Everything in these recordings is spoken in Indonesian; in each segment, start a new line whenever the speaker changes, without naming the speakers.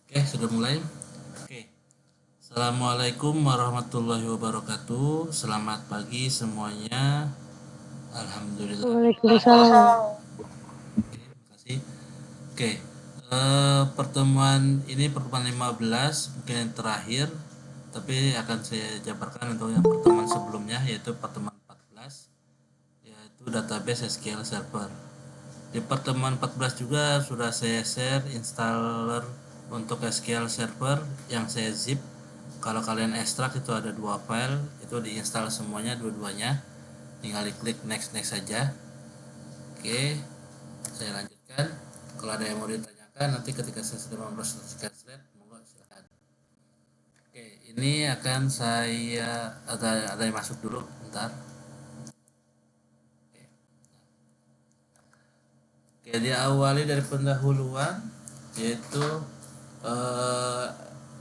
Oke, sudah mulai. Oke. Assalamualaikum warahmatullahi wabarakatuh. Selamat pagi semuanya. Alhamdulillah.
Waalaikumsalam.
Oke, makasih. Oke. Pertemuan ini pertemuan 15 mungkin yang terakhir, tapi akan saya jabarkan untuk yang pertemuan sebelumnya yaitu pertemuan 14 yaitu database SQL Server. Di pertemuan 14 juga sudah saya share installer untuk SQL Server yang saya zip. Kalau kalian ekstrak itu ada dua file, itu diinstal semuanya dua-duanya. Tinggal diklik next next saja. Oke, saya lanjutkan. Kalau ada yang mau ditanyakan nanti ketika saya sudah mempresentasikan slide, monggo silakan. Oke, ini akan saya ada yang masuk dulu, bentar. Oke, diawali dari pendahuluan yaitu eh,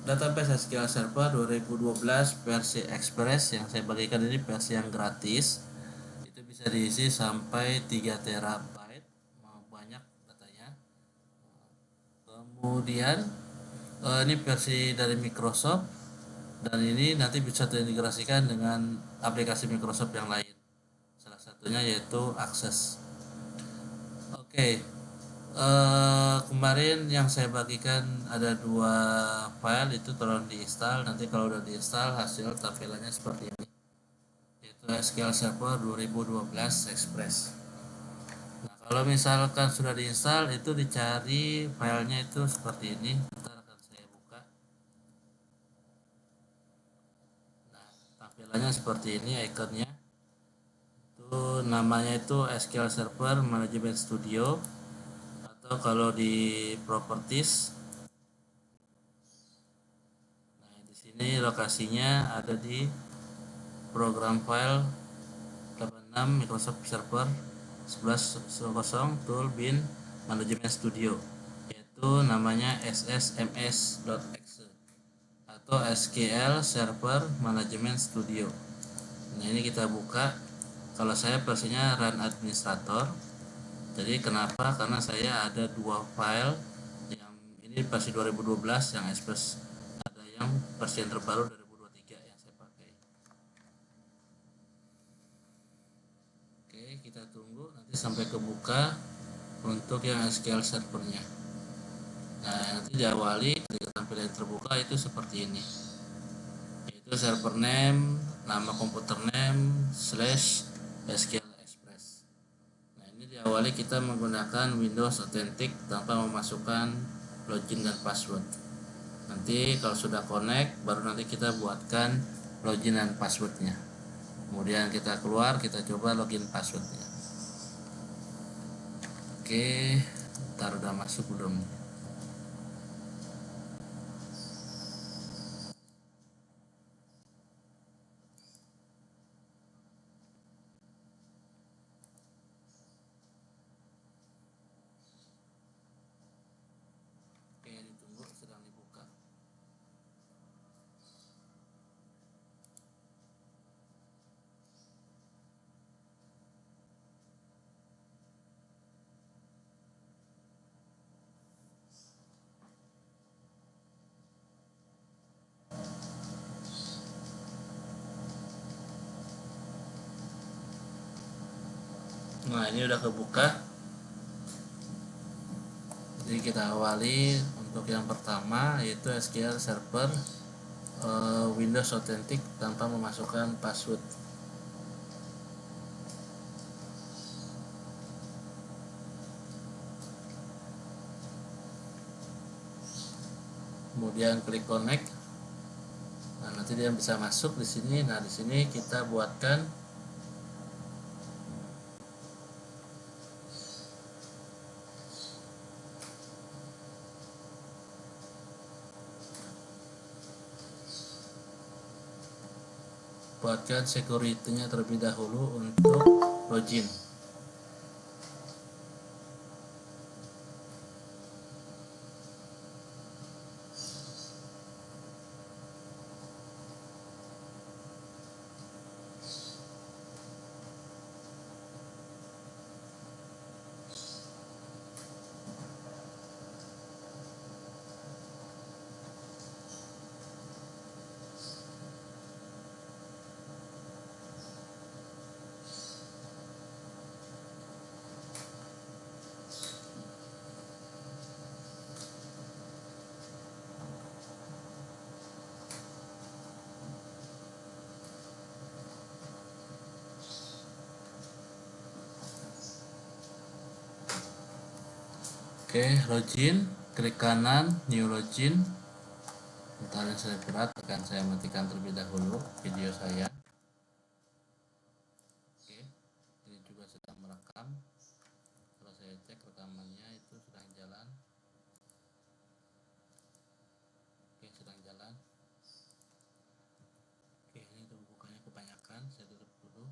database SQL Server 2012 versi Express yang saya bagikan ini versi yang gratis. Itu bisa diisi sampai 3 terabyte, mau banyak datanya. Kemudian ini versi dari Microsoft dan ini nanti bisa terintegrasikan dengan aplikasi Microsoft yang lain. Salah satunya yaitu Access. Oke, kemarin yang saya bagikan ada dua file itu tolong diinstal. Nanti kalau udah diinstal hasil tampilannya seperti ini. Yaitu SQL Server 2012 Express. Nah, kalau misalkan sudah diinstal itu dicari filenya itu seperti ini. Ntar akan saya buka. Nah, tampilannya seperti ini ikonnya. Itu namanya itu SQL Server Management Studio atau kalau di properties. Nah, di sini lokasinya ada di program file 86 Microsoft Server 11.0 tool bin Management Studio, yaitu namanya ssms.exe atau SQL Server Management Studio. Nah, ini kita buka. Kalau saya versinya run administrator. Jadi kenapa? Karena saya ada dua file, yang ini versi 2012 yang Express, ada yang versi yang terbaru 2023 yang saya pakai. Oke, kita tunggu nanti sampai kebuka untuk yang SQL servernya. Nah, nanti diawali ketika tampilan terbuka itu seperti ini, yaitu server name, nama komputer name, slash SQL Express. Nah, ini diawali kita menggunakan Windows Authentic tanpa memasukkan login dan password. Nanti kalau sudah connect, baru nanti kita buatkan login dan passwordnya. Kemudian kita keluar, kita coba login passwordnya. Oke, ntar udah masuk belum? Oke, ditunggu, sedang dibuka. Nah, ini udah kebuka. Jadi kita awali untuk yang pertama yaitu SQL Server Windows Authentic tanpa memasukkan password. Kemudian klik connect. Nah, nanti dia bisa masuk di sini. Nah, di sini kita buatkan security-nya terlebih dahulu untuk login. Oke, login, klik kanan, new login. Bentar yang saya berat, akan saya matikan terlebih dahulu video saya. Oke, ini juga sedang merekam. Kalau saya cek rekamannya itu sedang jalan. Oke, sedang jalan. Oke, ini terbukanya kebanyakan, saya tutup dulu.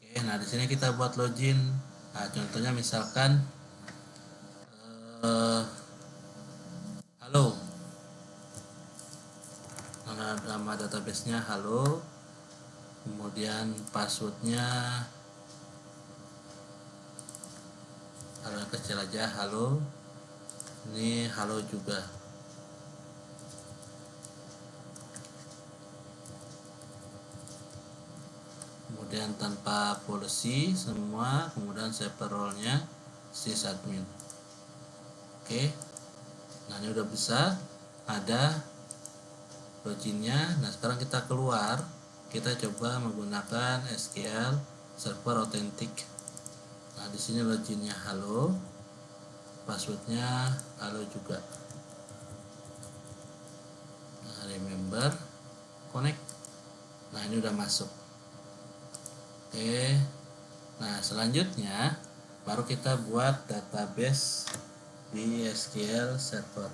Oke, nah di sini kita buat login. Nah, contohnya misalkan halo, nama databasenya halo, kemudian passwordnya halo kecil aja, halo, ini halo juga. Kemudian tanpa policy semua, kemudian server role-nya sysadmin. Oke, nah ini udah bisa, ada loginnya. Nah sekarang kita keluar, kita coba menggunakan SQL Server Authentic. Nah di sini loginnya halo, passwordnya halo juga. Nah, remember, connect. Nah ini udah masuk. Oke, nah selanjutnya baru kita buat database di SQL Server.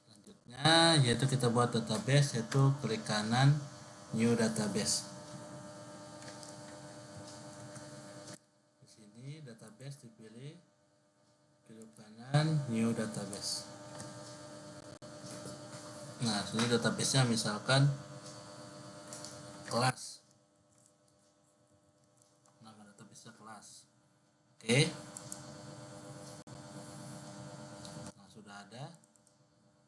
Selanjutnya yaitu kita buat database, yaitu klik kanan new database. Di sini database dipilih, klik kanan new database. Nah sini databasenya misalkan kelas, nama databasenya kelas. Oke, nah sudah ada.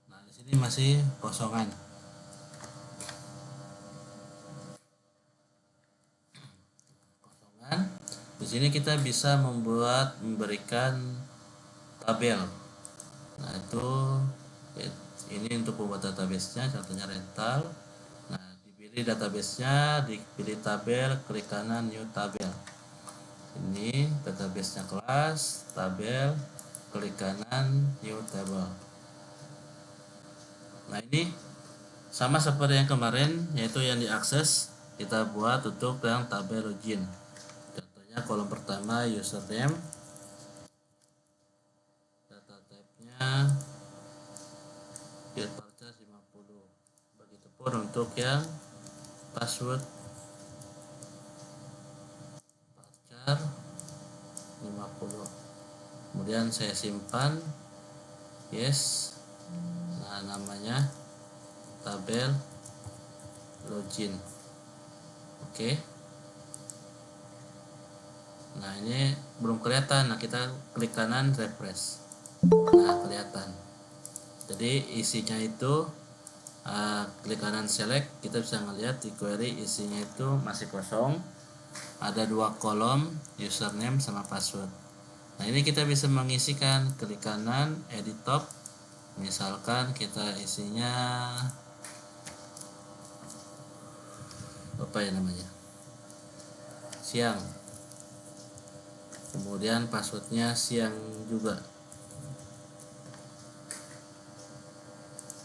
Nah di sini masih kosongan. Di sini kita bisa memberikan tabel. Nah itu ini untuk membuat databasenya, contohnya rental. Nah dipilih databasenya, dipilih tabel, klik kanan new tabel. Ini databasenya kelas, tabel, klik kanan new table. Nah ini sama seperti yang kemarin, yaitu yang diakses kita buat untuk yang tabel login. Contohnya kolom pertama username, data type-nya field varchar 50. Begitupun untuk yang password varchar 50. Kemudian saya simpan, yes. Nah namanya tabel login. Oke. Nah ini belum kelihatan. Nah kita klik kanan refresh. Nah kelihatan. Jadi isinya itu klik kanan select, kita bisa ngelihat di query isinya itu masih kosong. Ada 2 kolom, username sama password. Nah ini kita bisa mengisikan, klik kanan edit top. Misalkan kita isinya apa ya namanya, siang, kemudian passwordnya siang juga.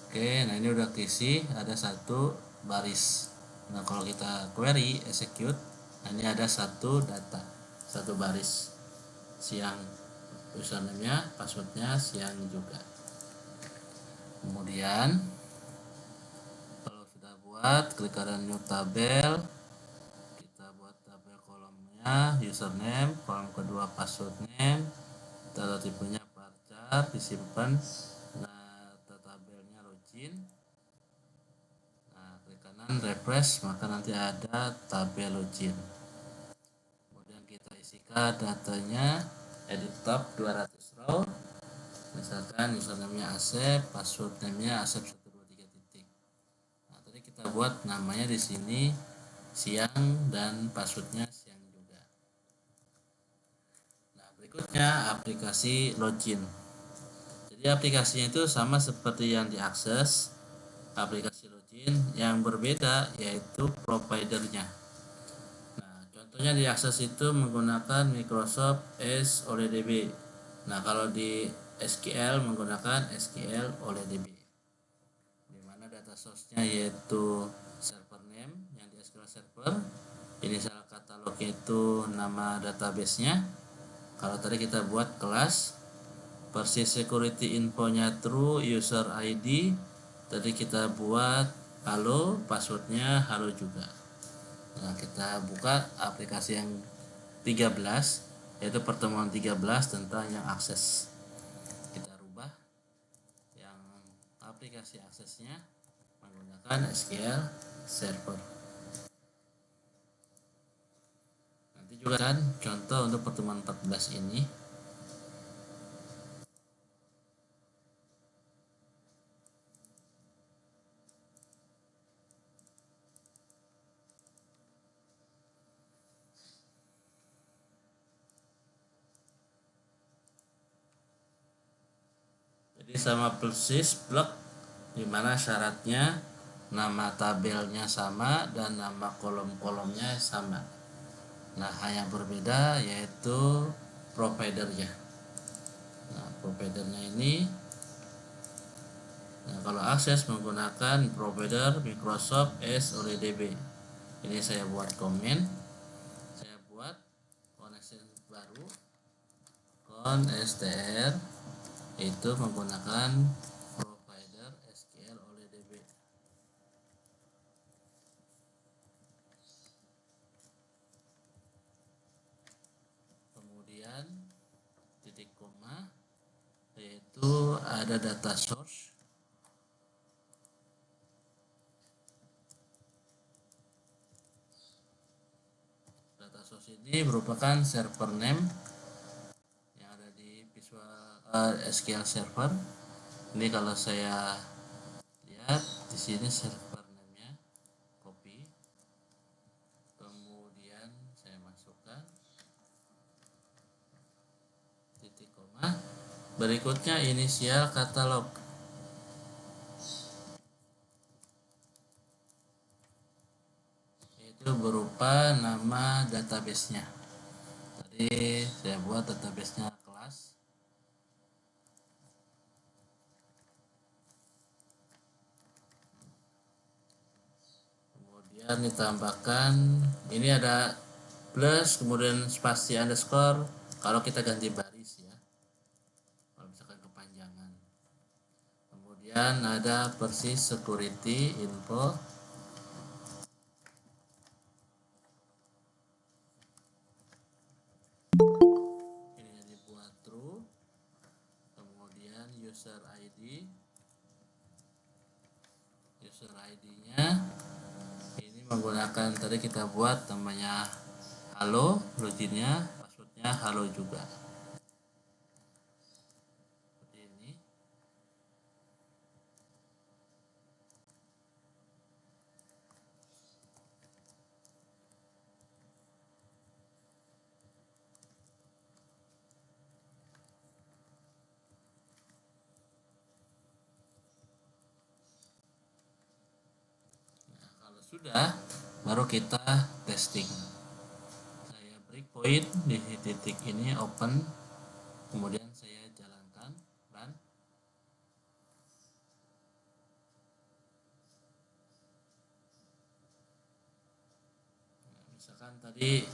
Oke, nah ini udah keisi, ada 1 baris. Nah kalau kita query execute, nah ini ada 1 data, 1 baris, siang, username-nya, passwordnya siang juga. Kemudian kalau sudah buat, klik kanan new tabel, kita buat tabel kolomnya username, kolom kedua password name, data tipenya varchar, disimpan. Nah tabelnya login. Nah klik kanan refresh, maka nanti ada tabel login. Kemudian kita isikan datanya, edit tab 200 row. Misalkan username-nya Asep, password name-nya Asep 123 titik. Nah, tadi kita buat namanya di sini siang dan passwordnya siang juga. Nah, berikut Berikutnya aplikasi login. Jadi aplikasinya itu sama seperti yang diakses aplikasi login, yang berbeda yaitu providernya. Nah, contohnya diakses itu menggunakan Microsoft S oleh DB. Nah, kalau di SQL menggunakan SQL oleh DB. Di mana data source-nya yaitu server name yang di SQL Server. Inisial katalognya itu nama database-nya. Kalau tadi kita buat kelas, persis security infonya true, user ID tadi kita buat halo, passwordnya halo juga. Nah, kita buka aplikasi yang 13, yaitu pertemuan 13 tentang yang akses. Kita rubah yang aplikasi aksesnya menggunakan SQL Server. Nanti juga kan contoh untuk pertemuan 14 ini. Jadi sama persis blok, dimana syaratnya nama tabelnya sama dan nama kolom-kolomnya sama. Nah, yang berbeda yaitu providernya. Nah, providernya ini, nah kalau akses menggunakan provider Microsoft S oleh DB. Ini saya buat komen, saya buat connection baru, constr itu menggunakan provider SQL oleh DB. Kemudian titik koma, yaitu ada data source. Data source ini merupakan server name yang ada di SQL Server. Ini kalau saya lihat di sini server name-nya, copy, kemudian saya masukkan titik koma, berikutnya inisial katalog. Itu berupa nama database-nya. Tadi saya buat database-nya kelas. Kemudian ditambahkan, ini ada plus, kemudian spasi underscore kalau kita ganti baris ya. Kalau misalkan kepanjangan. Kemudian ada persis security info. Ini dibuat true. Kemudian user ID. User ID-nya ini menggunakan tadi kita buat namanya halo, loginnya, passwordnya halo juga. Seperti ini. Nah, kalau sudah, baru kita testing. Saya breakpoint di titik ini, open, kemudian saya jalankan, run. Nah, misalkan tadi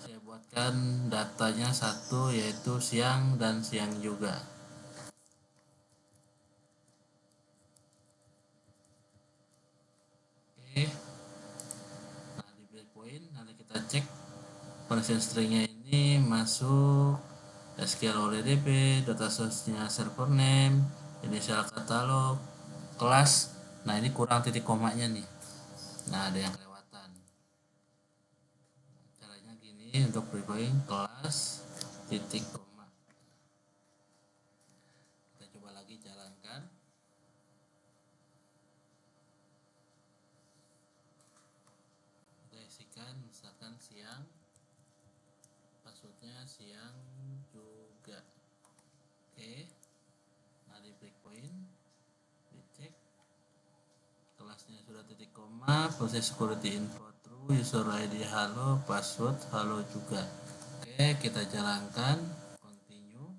saya buatkan datanya satu, yaitu siang dan siang juga. Oke. Nah, di breakpoint nanti kita cek permission stringnya ini masuk SQL oleh DB, data source-nya server name, initial katalog, kelas. Nah, ini kurang titik komanya nih. Nah, ada yang kelewatan. Caranya gini untuk breakpoint kelas titik koma. Kita coba lagi jalankan. Kita isikan misalkan siang, passwordnya passwordnya siang juga. Oke, nah di breakpoint dicek kelasnya sudah titik koma, proses security info true, user ID halo, password halo juga. Oke, kita jalankan, continue.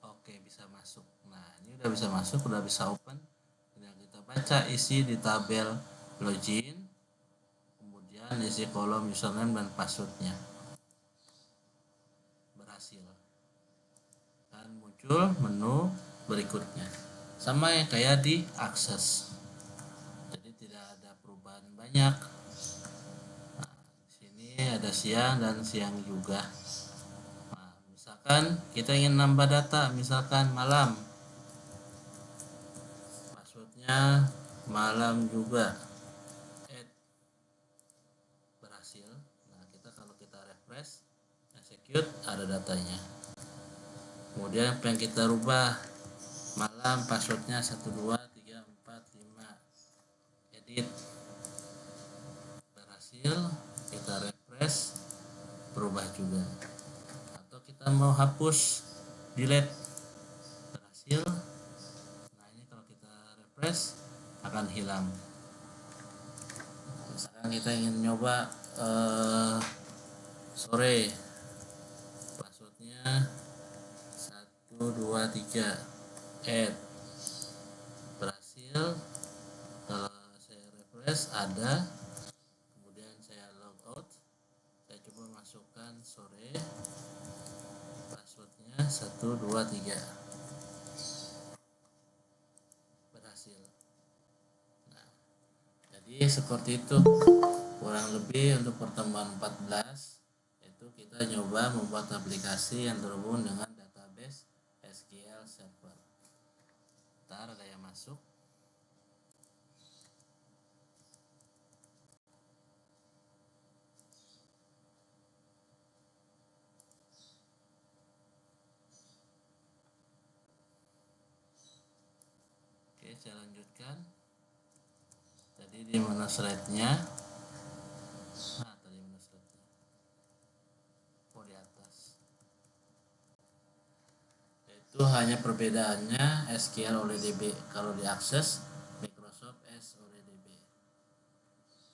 Oke, bisa masuk. Nah, ini udah bisa masuk, udah bisa open. Tinggal kita baca isi di tabel login, kemudian isi kolom username dan passwordnya. Berhasil. Dan muncul menu berikutnya. Sama yang kayak di akses. Jadi tidak ada perubahan banyak. Nah, di sini ada siang dan siang juga. Nah, misalkan kita ingin nambah data, misalkan malam. Passwordnya malam juga. Berhasil. Nah, kalau kita refresh, execute, ada datanya. Kemudian apa yang kita rubah, malam passwordnya 12345, edit, berhasil. Kita refresh, berubah juga. Atau kita mau hapus, delete, berhasil. Nah, ini kalau kita refresh akan hilang. Misalkan kita ingin nyoba sore, passwordnya 123, add, berhasil. Kalau saya refresh ada, kemudian saya logout, saya coba masukkan sore, passwordnya 123, berhasil. Nah, jadi seperti itu kurang lebih untuk pertemuan 14, itu kita nyoba membuat aplikasi yang terhubung dengan database SQL Server. Ntar ada yang masuk. Oke, saya lanjutkan. Jadi di menu slide-nya, nah tadi menu slide-nya, oh di atas. Itu hanya perbedaannya SQL oleh DB. Kalau diakses Microsoft S oleh DB.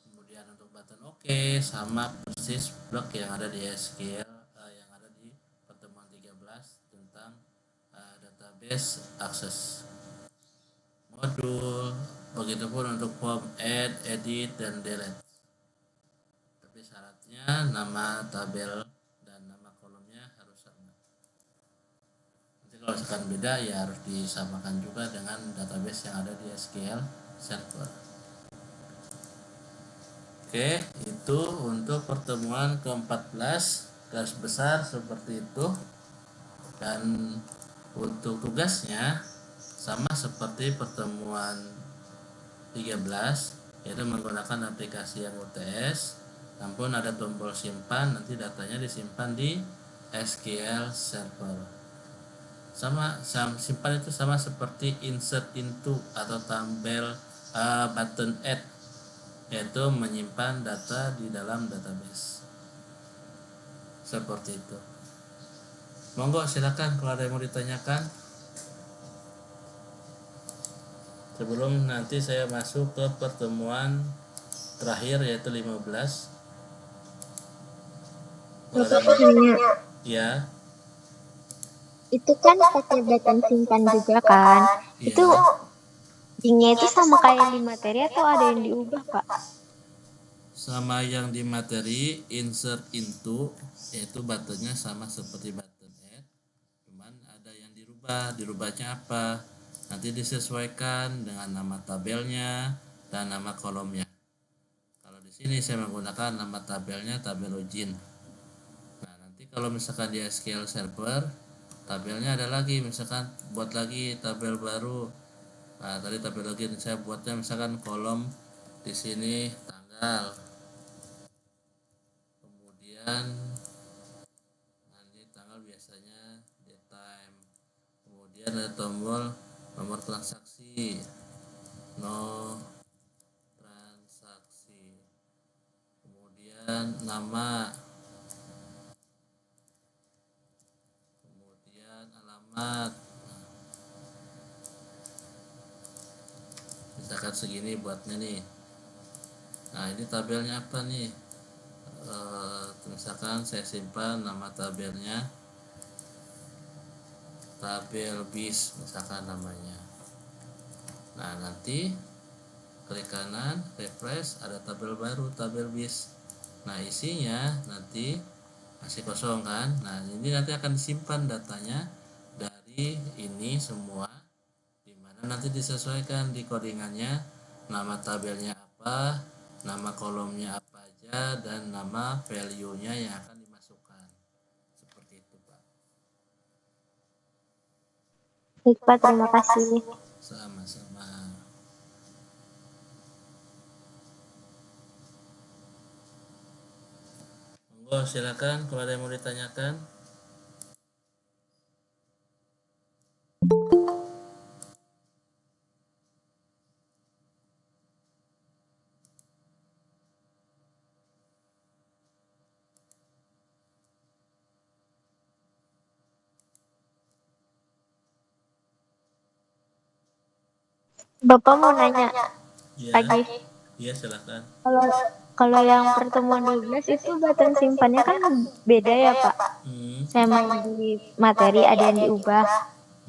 Kemudian untuk button OK sama persis blok yang ada di SQL yang ada di pertemuan 13 tentang database akses modul. Begitupun untuk form add, edit, dan delete. Tapi syaratnya nama tabel dan nama kolomnya harus sama. Nanti kalau misalkan beda ya harus disamakan juga dengan database yang ada di SQL Server. Oke, itu untuk pertemuan ke-14, garis besar seperti itu. Dan untuk tugasnya sama seperti pertemuan 13, yaitu menggunakan aplikasi yang UTS. Namun ada tombol simpan, nanti datanya disimpan di SQL Server. Sama simpan itu sama seperti insert into atau tabel button add, yaitu menyimpan data di dalam database. Seperti itu. Monggo silakan kalau ada yang mau ditanyakan. Sebelum nanti saya masuk ke pertemuan terakhir yaitu 15. Ya.
Itu kan pakai button simpan juga kan?
Ya.
Itu linknya itu sama kayak di materi atau ada yang diubah, Pak?
Sama yang di materi, insert into, yaitu buttonnya sama seperti button add, cuman ada yang dirubah. Dirubahnya apa? Nanti disesuaikan dengan nama tabelnya dan nama kolomnya. Kalau di sini saya menggunakan nama tabelnya tabel login. Nah, nanti kalau misalkan di SQL Server, tabelnya ada lagi, misalkan buat lagi tabel baru. Nah, tadi tabel login saya buatnya misalkan kolom di sini tanggal. Kemudian nanti tanggal biasanya date time. Kemudian ada tombol nomor transaksi, no transaksi. Kemudian nama, alamat, misalkan segini buatnya nih. Nah ini tabelnya apa nih? Misalkan saya simpan nama tabelnya tabel bis misalkan namanya. Nah nanti klik kanan, refresh, ada tabel baru, tabel bis. Nah isinya nanti masih kosong kan. Nah ini nanti akan disimpan datanya dari ini semua, dimana nanti disesuaikan di codingannya, nama tabelnya apa, nama kolomnya apa aja, dan nama value nya yang akan dimasukkan. Seperti itu Pak.
Baik Pak, terima kasih.
Sama-sama. Monggo silakan kalau ada yang mau ditanyakan.
Bapak mau nanya
Iya,
lagi.
iya silakan.
Kalau kalau yang pertemuan 12 itu button simpannya kan beda ya Pak.
Hmm,
Saya main di materi ada yang diubah.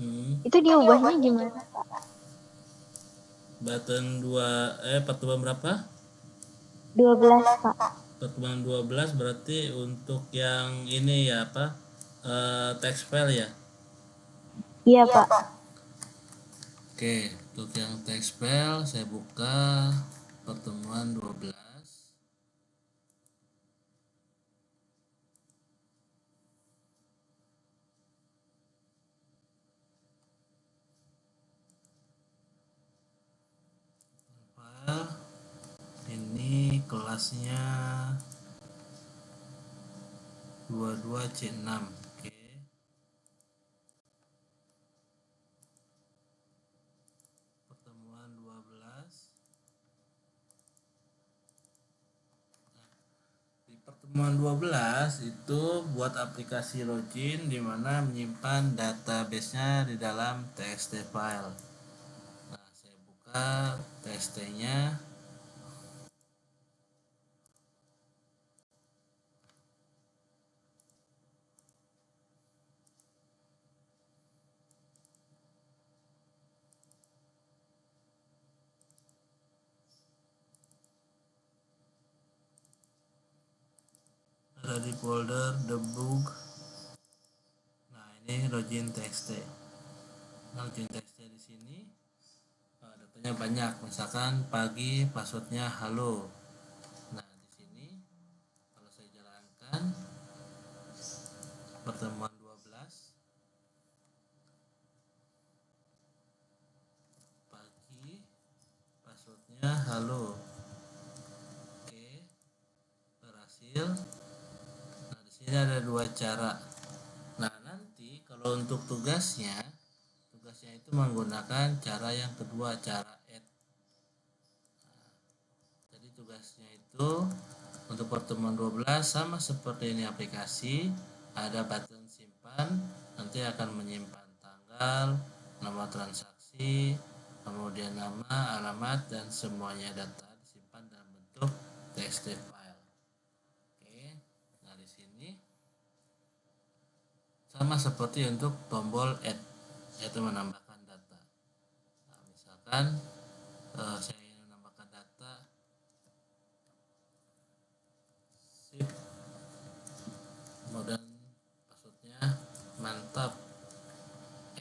hmm.
Itu diubahnya gimana?
Button 2 pertemuan berapa?
12 Pak.
Pertemuan 12 berarti untuk yang ini ya apa? Text file ya.
Iya Pak.
Oke, untuk yang text file saya buka pertemuan 12. File ini kelasnya 22C6. Oke. Pertemuan 12. Di pertemuan 12 itu buat aplikasi login di mana menyimpan database-nya di dalam txt file. Nah, saya buka txt-nya. Ada di folder debug. Nah, ini login txt. Login txt di sini datanya banyak, misalkan pagi passwordnya halo. Nah di sini kalau saya jalankan pertemuan 12 pagi passwordnya halo. Oke, berhasil. Nah di sini ada dua cara. Nah nanti kalau untuk tugasnya itu menggunakan cara yang kedua, cara add. Jadi tugasnya itu untuk pertemuan 12 sama seperti ini aplikasi, ada button simpan, nanti akan menyimpan tanggal, nama transaksi, kemudian nama, alamat, dan semuanya data disimpan dalam bentuk txt file. Oke, nah di sini sama seperti untuk tombol add, yaitu menambahkan data. Nah, misalkan saya ingin menambahkan data, sip, kemudian passwordnya mantap,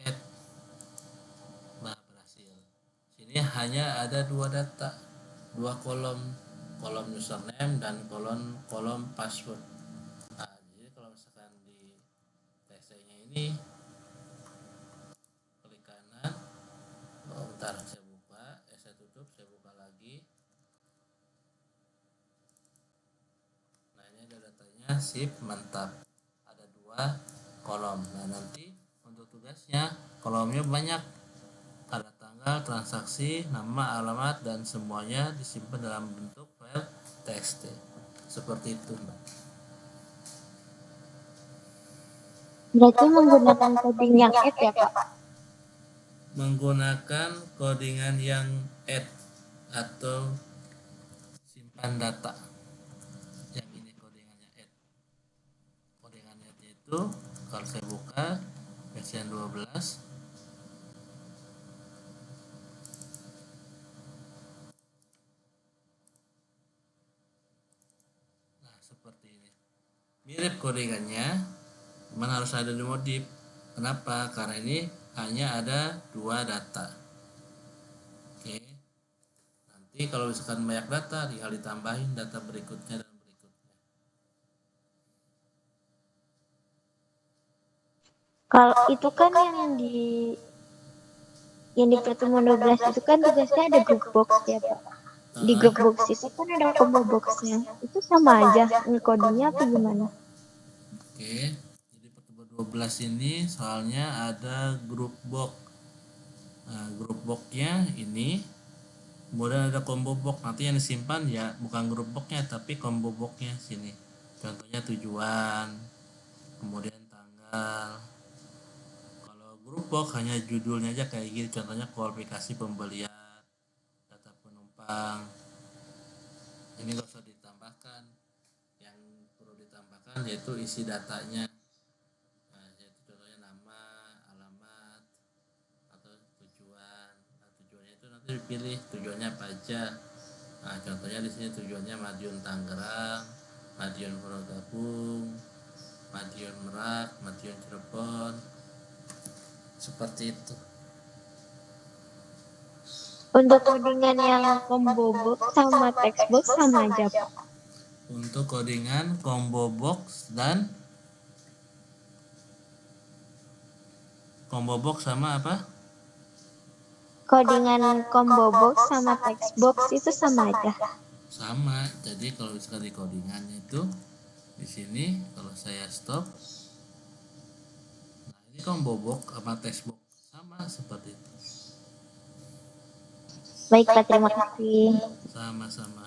add, berhasil. Sini hanya ada dua data, dua kolom, kolom username dan kolom password. Nah, jadi kalau misalkan di testnya ini klik kanan, bentar saya buka, saya tutup, saya buka lagi. Nah ini ada datanya, sip, mantap, ada dua kolom. Nah nanti untuk tugasnya kolomnya banyak, ada tanggal, transaksi, nama, alamat, dan semuanya disimpan dalam bentuk file txt. Seperti itu Mbak.
Berarti menggunakan coding yang add ya, Pak?
Menggunakan codingan yang add atau simpan data. Yang ini codingannya add. Codingannya itu kalau saya buka version 12. Nah, seperti ini. Mirip codingannya, cuman harus ada dimodif. Kenapa? Karena ini hanya ada 2 data. Oke. Nanti kalau misalkan banyak data, tinggal ditambahin data berikutnya dan berikutnya.
Kalau itu kan yang di pertemuan 12 itu kan tugasnya ada group box ya, Pak. Di group box itu kan ada combo boxnya. Itu sama aja ngekodingnya atau gimana?
Oke. Jadi pertemuan 12 ini soalnya ada group box. Nah, group boxnya ini, kemudian ada combo box. Nanti yang disimpan ya bukan group boxnya tapi combo boxnya sini. Contohnya tujuan, kemudian tanggal. Kalau group box hanya judulnya aja kayak gini, contohnya kualifikasi pembelian, data penumpang. Ini nggak usah ditambahkan. Yang perlu ditambahkan yaitu isi datanya. Nah, yaitu contohnya nama, alamat, atau tujuan. Nah, tujuannya itu nanti dipilih tujuannya apa aja. Nah, contohnya di sini tujuannya Madiun Tangerang, Madiun Pulau Gabung, Madiun Merak, Madiun Cirebon, seperti itu.
Untuk codingan yang combo box sama text box sama aja, Pak.
Untuk codingan combo box dan combo box sama apa?
Codingan combo box sama text box itu sama aja.
Sama. Jadi kalau misalkan di codingannya itu di sini kalau saya stop, nah ini combo box sama text box sama seperti itu.
Baik, Pak, terima kasih.
Sama-sama.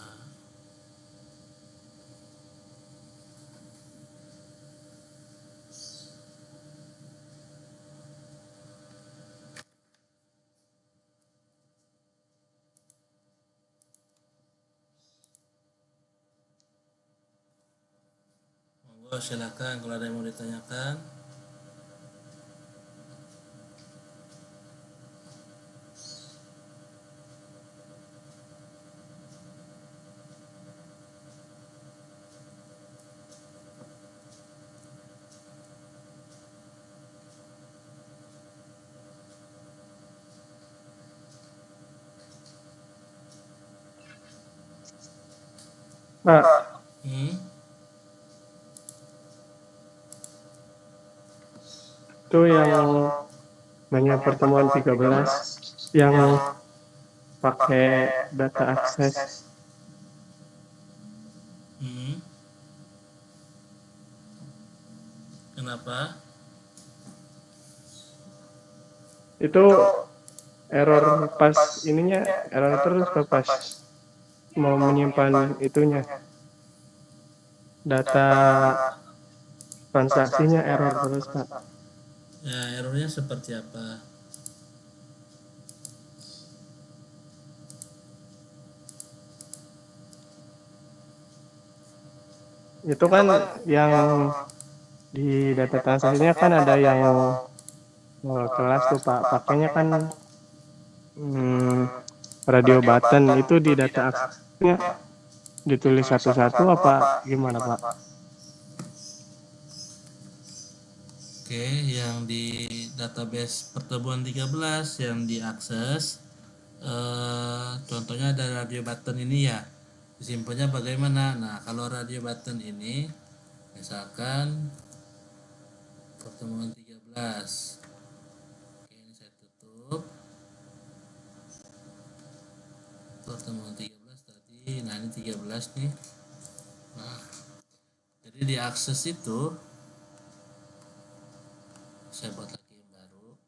Monggo silakan kalau ada yang mau ditanyakan.
Pak,
Hmm?
itu yang banyak pertemuan 13 yang pakai data akses
Hmm? Kenapa?
itu error pas ininya error terus Pak, pas mau menyimpan itunya data transaksinya error terus Pak.
Ya, errornya seperti apa?
Itu kan yang di data transaksinya kan ada yang kelas tuh Pak, pakainya kan radio button itu di data aksesnya ditulis satu-satu apa gimana Pak?
Oke, yang di database pertemuan 13 yang diakses, contohnya ada radio button ini ya. Disimpannya bagaimana? Nah, kalau radio button ini misalkan pertemuan 13. Oke, ini saya tutup. Pertemuan 13 tadi. Nah, ini 13 nih. Nah, jadi diakses itu saya buat lagi yang baru.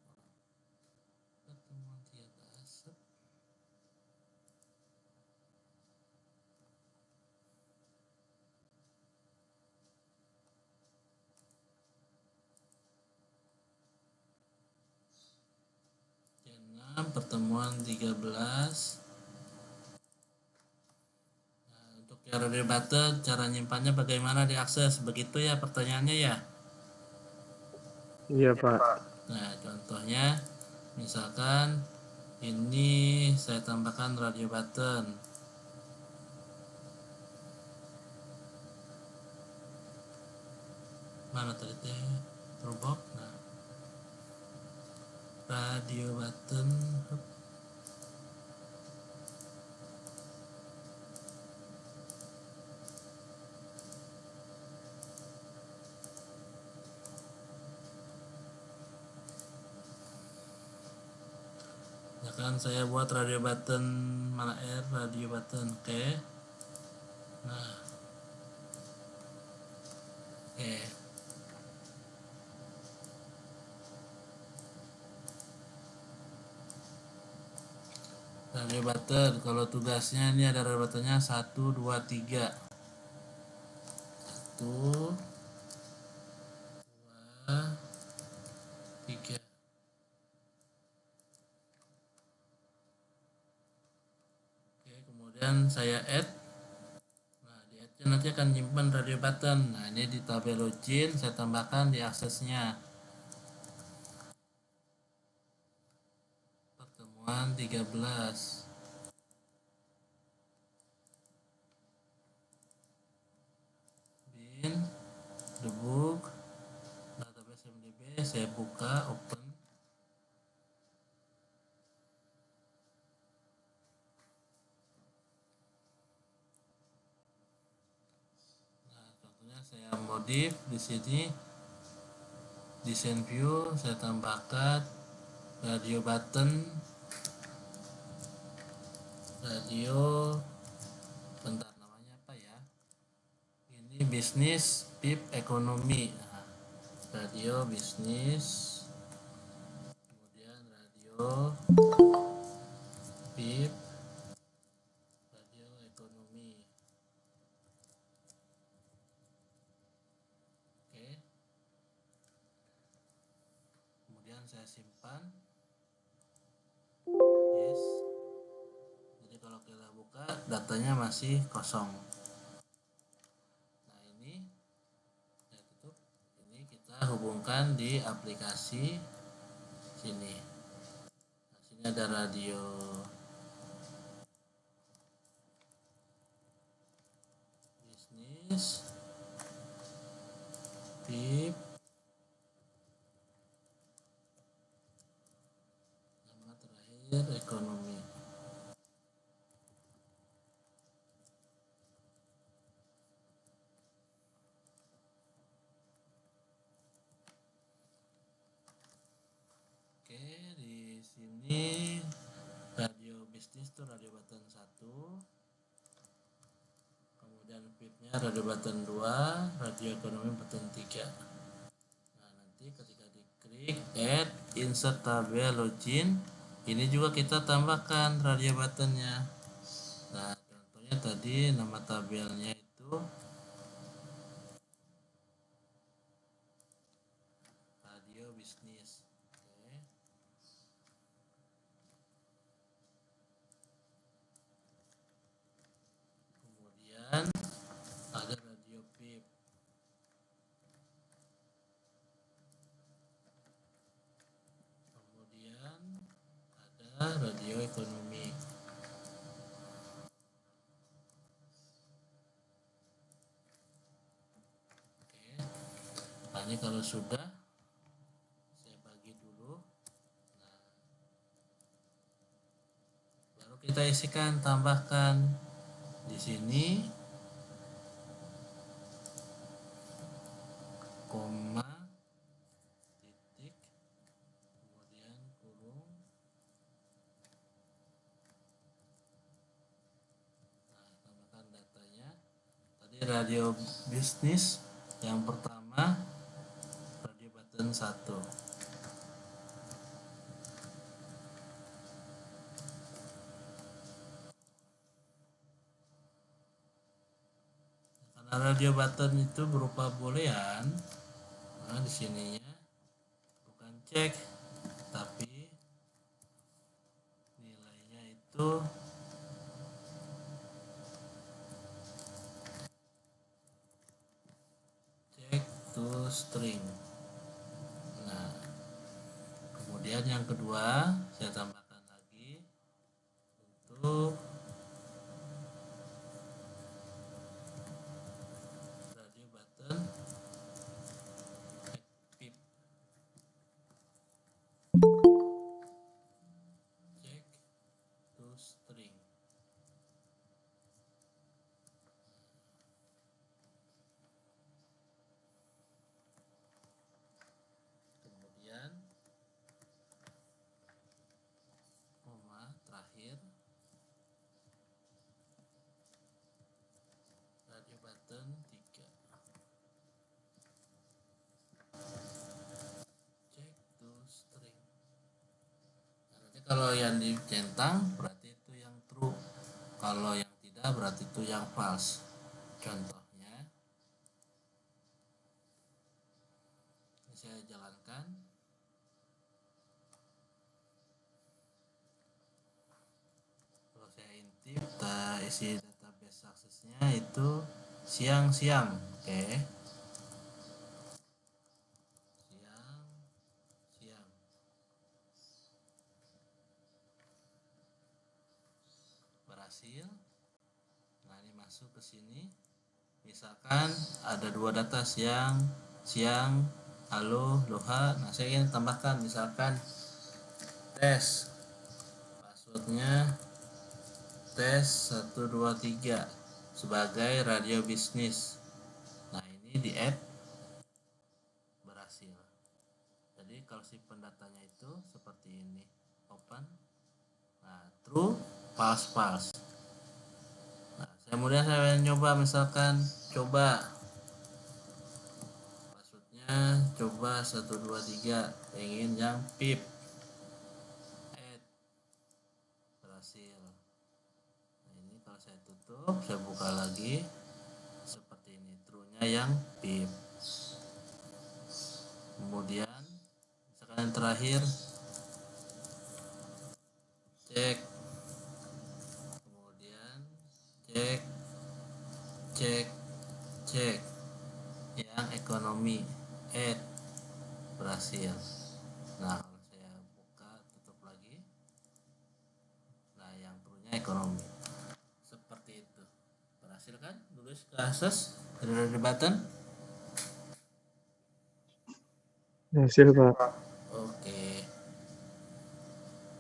Pertemuan 13. pertemuan 13. Nah, untuk cara debater, cara nyimpannya bagaimana diakses, begitu ya pertanyaannya ya.
Iya, Pak.
Nah, contohnya misalkan ini saya tambahkan radio button. Mana tadi teh Dropbox. Nah, radio button. Hup. Ya kan saya buat radio button mana radio button. Oke. Nah, oke. Radio button kalau tugasnya ini ada radio buttonnya 1 2 3. 1 2 3. Oke, kemudian saya add. Nah, di add nanti akan nyimpan radio button. Nah, ini di tabel login saya tambahkan di aksesnya. Pertemuan 13. Bin debug database MDB saya buka open. Nah, contohnya saya modif di sini desain view saya tambahkan radio button radio bentar namanya apa ya, ini bisnis pip ekonomi. Nah, radio bisnis kemudian radio pip radio ekonomi. Oke, kemudian saya simpan. Yes, jadi kalau kita buka datanya masih kosong. Nah, ini saya tutup. Ini kita hubungkan di aplikasi sini. Nah, sini ada radio bisnis pip nama terakhir ekonomi. Oke, di sini radio bisnis tuh radio button 1. Kemudian pipnya radio button 2, radio ekonomi button 3. Nah, nanti ketika diklik add insert tabel login, ini juga kita tambahkan radio buttonnya. Nah, contohnya tadi nama tabelnya itu radio bisnis. Oke. Kemudian ada radio pip. Kemudian ada radio ekonomi. Oke. Nah, ini kalau sudah saya bagi dulu. Nah, baru kita isikan, tambahkan di sini koma titik kemudian kurung. Nah, tambahkan datanya. Tadi radio bisnis yang pertama radio button 1. Karena radio button itu berupa boolean, nah di sininya bukan cek tapi itu check to string. Nah, kemudian yang kedua saya tambahkan lagi untuk radio button active check to string. Kemudian koma terakhir radio button 3 check to string. Nah, nanti kalau yang dicentang berarti itu yang true, kalau yang tidak berarti itu yang false. Contohnya ini saya jalankan. Kalau saya intip isi database aksesnya itu siang-siang. Oke, siang-siang berhasil. Nah, ini masuk ke sini. Misalkan ada dua data siang, halo, loha. Nah, saya ingin tambahkan misalkan tes, passwordnya tes 123 sebagai radio bisnis. Nah, ini di add berhasil. Jadi kalau simpan datanya itu seperti ini, open. Nah, true, false. Nah, kemudian saya nyoba misalkan coba passwordnya coba 123, ingin yang pip, add berhasil. Nah, ini kalau saya tutup, saya buka lagi seperti ini, true-nya yang pip. Kemudian misalkan yang terakhir cek, kemudian cek yang ekonomi, add berhasil. Nah, kalau saya buka tutup lagi, nah yang true-nya ekonomi. Seperti itu. Berhasil kan tulis ke akses dari button?
Hasil Pak.
Oke.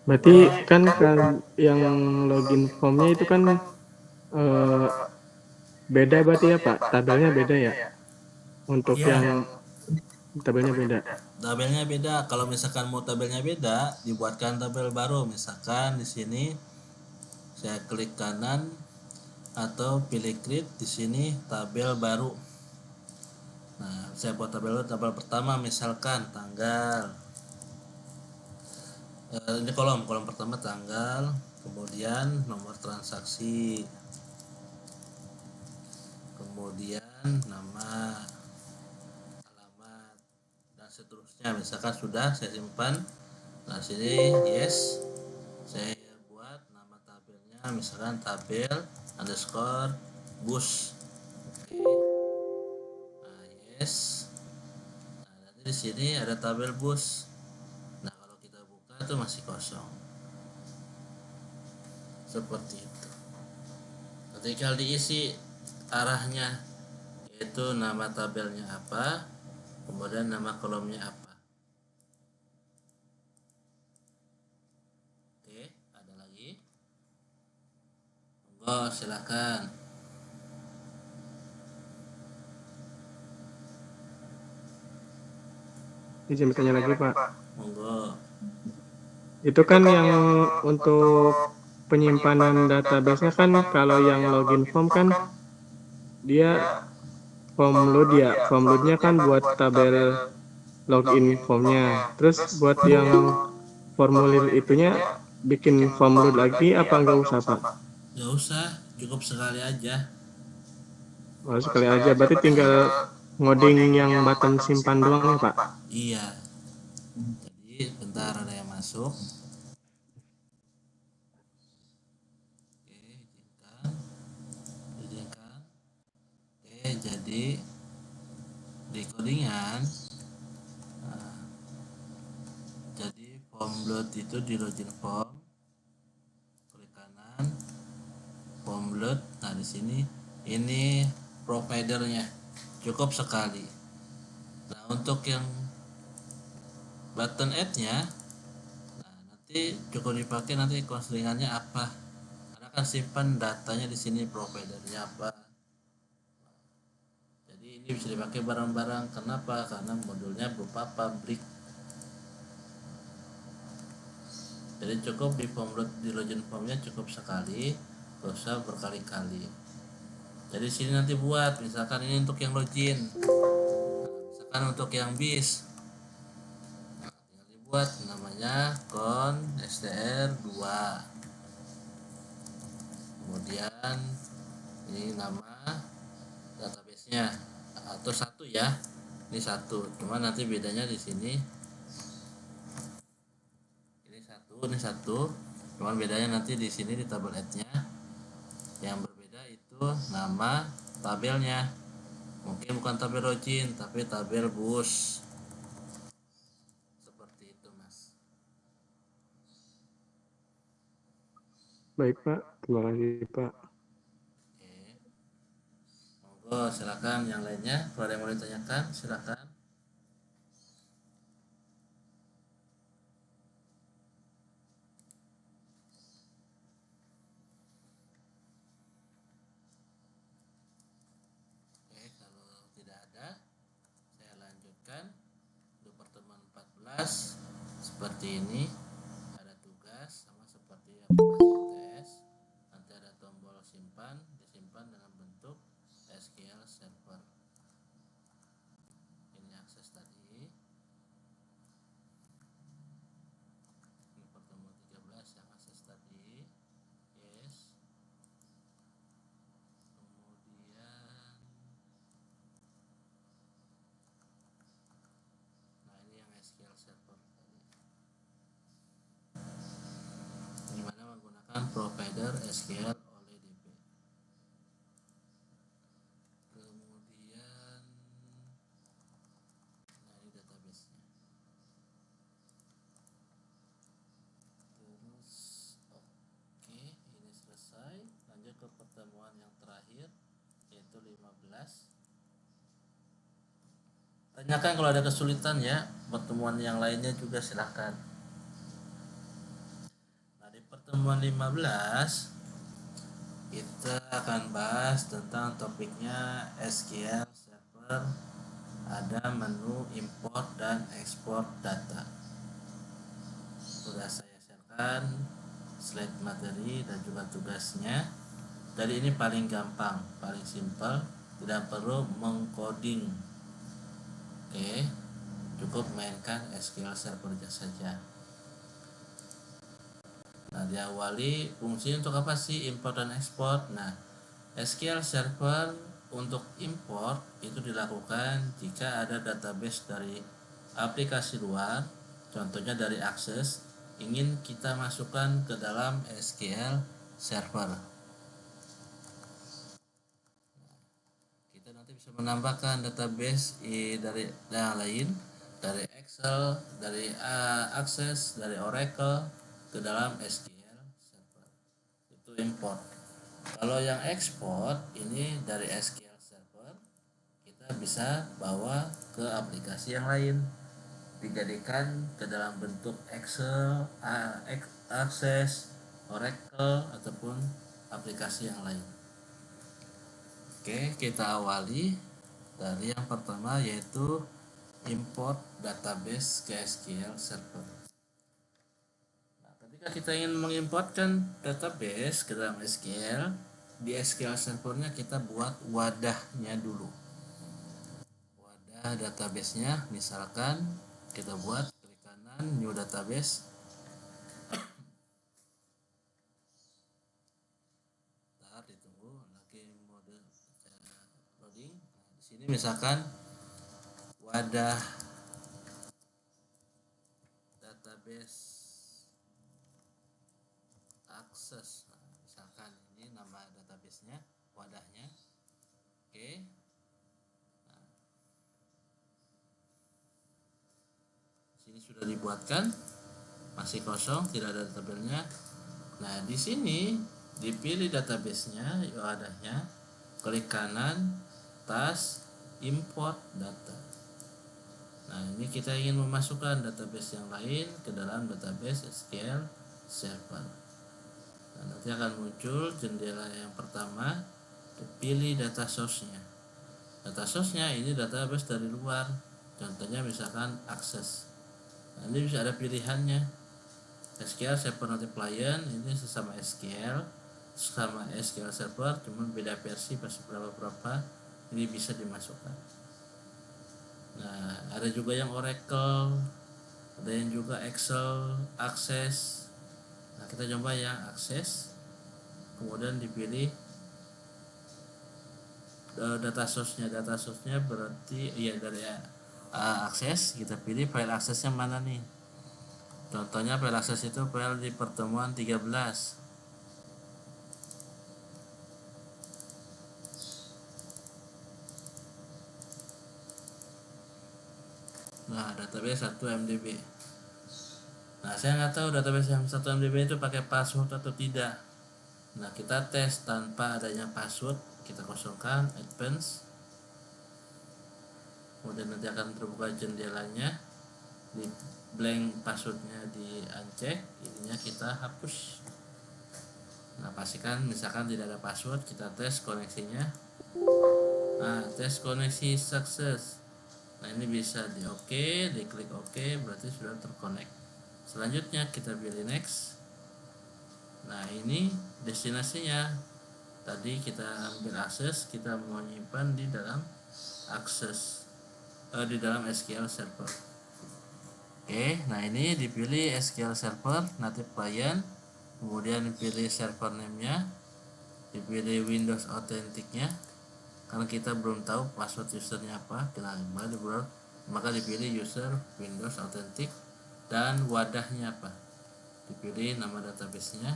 Berarti kan yang login formnya itu kan beda berarti ya Pak, tabelnya beda ya? Untuk
Iya.
yang tabelnya beda.
Tabelnya beda. Kalau misalkan mau tabelnya beda, dibuatkan tabel baru. Misalkan di sini saya klik kanan atau pilih create, di sini tabel baru. Nah, saya buat tabel pertama misalkan tanggal. Ini kolom pertama tanggal, kemudian nomor transaksi, kemudian nama, alamat, dan seterusnya. Misalkan sudah saya simpan. Nah, sini yes, saya buat nama tabelnya misalkan tabel underscore bus. Oke. Nah, yes. Nah, nanti di sini ada tabel bus. Nah, kalau kita buka itu masih kosong. Seperti itu. Tinggal diisi arahnya, yaitu nama tabelnya apa, kemudian nama kolomnya apa. Oke, ada lagi? Monggo silakan.
Izin bertanya lagi Pak.
Monggo.
Itu kan yang untuk penyimpanan database-nya kan kalau yang login form kan dia form load-nya kan buat tabel login formnya. Terus buat yang formulir itunya bikin form load lagi apa enggak usah Pak?
Gak usah, cukup sekali aja.
Oh, sekali aja berarti tinggal ngoding yang button simpan doang ya Pak?
Iya. Jadi bentar ada yang masuk. jadi di codingan, jadi form load itu di login form, klik kanan, form load. Nah di sini ini providernya cukup sekali. Nah untuk yang button add-nya, nah nanti cukup dipakai nanti konstringannya apa. Karena kan simpan datanya di sini providernya apa. Jadi ini bisa dipakai barang-barang. Kenapa? Karena modulnya berupa pabrik. Jadi cukup di form load di login formnya cukup sekali, gak usah berkali-kali. Jadi sini nanti buat, misalkan ini untuk yang login, misalkan untuk yang bis, nah, tinggal dibuat namanya con str2, kemudian ini nama databasenya atau satu ya, ini satu, cuma nanti bedanya di sini ini satu, cuman bedanya nanti di sini di tabel add-nya yang berbeda itu nama tabelnya. Mungkin bukan tabel login tapi tabel bus. Seperti itu, Mas.
Baik Pak, terima kasih Pak.
Oke. Monggo silakan yang lainnya kalau ada yang mau ditanyakan silakan. Oke, kalau tidak ada saya lanjutkan untuk pertemuan 14 seperti ini. Ada tugas sama seperti aplikasi tes. Nanti ada tombol simpan, disimpan dalam bentuk SQL Server. Ini akses tadi. Ini pertemuan 13 yang akses tadi. Yes. Kemudian nah ini yang SQL Server tadi. Di mana menggunakan provider SQL oleh DB. Kemudian nah ini database-nya. Terus oke, ini selesai. Lanjut ke pertemuan yang terakhir yaitu 15. Tanyakan kalau ada kesulitan ya. Pertemuan yang lainnya juga silahkan. Nah di pertemuan 15 kita akan bahas tentang topiknya SQL Server. Ada menu import dan export data. Sudah saya sharekan slide materi dan juga tugasnya. Jadi ini paling gampang, paling simpel, tidak perlu mengcoding. Oke, cukup mainkan SQL Server saja. Nah, diawali fungsi untuk apa sih import dan export? Nah, SQL Server untuk import itu dilakukan jika ada database dari aplikasi luar, contohnya dari Access, ingin kita masukkan ke dalam SQL Server. Kita nanti bisa menambahkan database dari yang lain, dari Excel, dari Access, dari Oracle ke dalam SQL Server. Itu import. Kalau yang ekspor ini dari SQL Server kita bisa bawa ke aplikasi yang lain, dijadikan ke dalam bentuk Excel, Access, Oracle ataupun aplikasi yang lain. Oke, kita awali dari yang pertama yaitu import database ke SQL Server. Nah, ketika kita ingin mengimportkan database ke dalam SQL, di SQL Servernya kita buat wadahnya dulu. Wadah databasenya, misalkan kita buat klik kanan new database. Bentar, ditunggu lagi mode loading. Nah, di sini misalkan wadah database akses. Nah, misalkan ini nama databasenya, wadahnya. Oke. Ini sudah dibuatkan, masih kosong, tidak ada tabelnya. Nah, di sini dipilih database-nya, wadahnya, klik kanan, tas, import data. Nah, ini kita ingin memasukkan database yang lain ke dalam database SQL Server. Nah, nanti akan muncul jendela yang pertama, pilih data source-nya. Data source-nya ini database dari luar, contohnya misalkan Access. Nah, ini bisa ada pilihannya, SQL Server Client, ini sesama SQL, sama SQL Server, cuma beda versi pas berapa, ini bisa dimasukkan. Nah, ada juga yang Oracle, ada yang juga Excel, Access. Nah, kita coba yang Access, kemudian dipilih data source-nya berarti iya dari Access, kita pilih file aksesnya mana nih. Contohnya file akses itu file di pertemuan 13. Nah, database 1 MDB. Nah, saya nggak tahu database yang 1 MDB itu pakai password atau tidak. Nah, kita tes tanpa adanya password, kita kosongkan advance. Kemudian nanti akan terbuka jendelanya, di blank passwordnya di uncheck, ininya kita hapus. Nah, pastikan misalkan tidak ada password, kita tes koneksinya. Nah, tes koneksi sukses. Nah, ini bisa di OK, diklik OK, berarti sudah terkonek. Selanjutnya kita pilih next. Nah, ini destinasinya. Tadi kita ambil akses, kita mau nyimpan di dalam akses, di dalam SQL Server. Oke, nah ini dipilih SQL Server native client, kemudian dipilih server name-nya, dipilih Windows Authentic-nya, karena kita belum tahu password usernya apa, kita maka dipilih user Windows Authentic, dan wadahnya apa, dipilih nama database-nya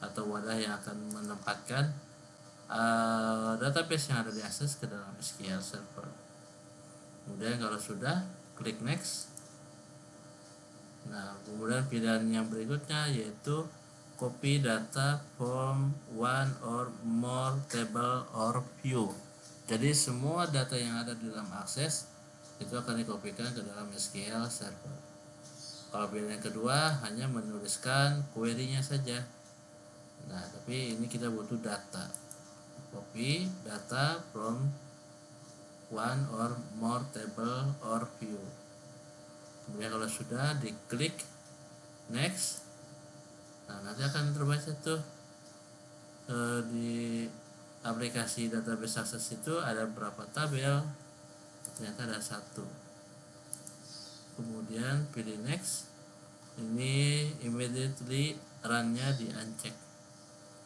atau wadah yang akan menempatkan database yang ada di akses ke dalam SQL Server. Kemudian kalau sudah, klik next. Nah, kemudian pilihan yang berikutnya yaitu copy data from one or more table or view. Jadi semua data yang ada di dalam akses itu akan dikopikan ke dalam SQL Server. Kalau pilihan yang kedua hanya menuliskan query-nya saja. Nah, tapi ini kita butuh data. Copy data from one or more table or view. Kemudian kalau sudah, diklik next. Nah, nanti akan terbaca tuh di aplikasi database access itu ada berapa tabel, ternyata ada 1. Kemudian pilih next. Ini immediately run-nya di uncheck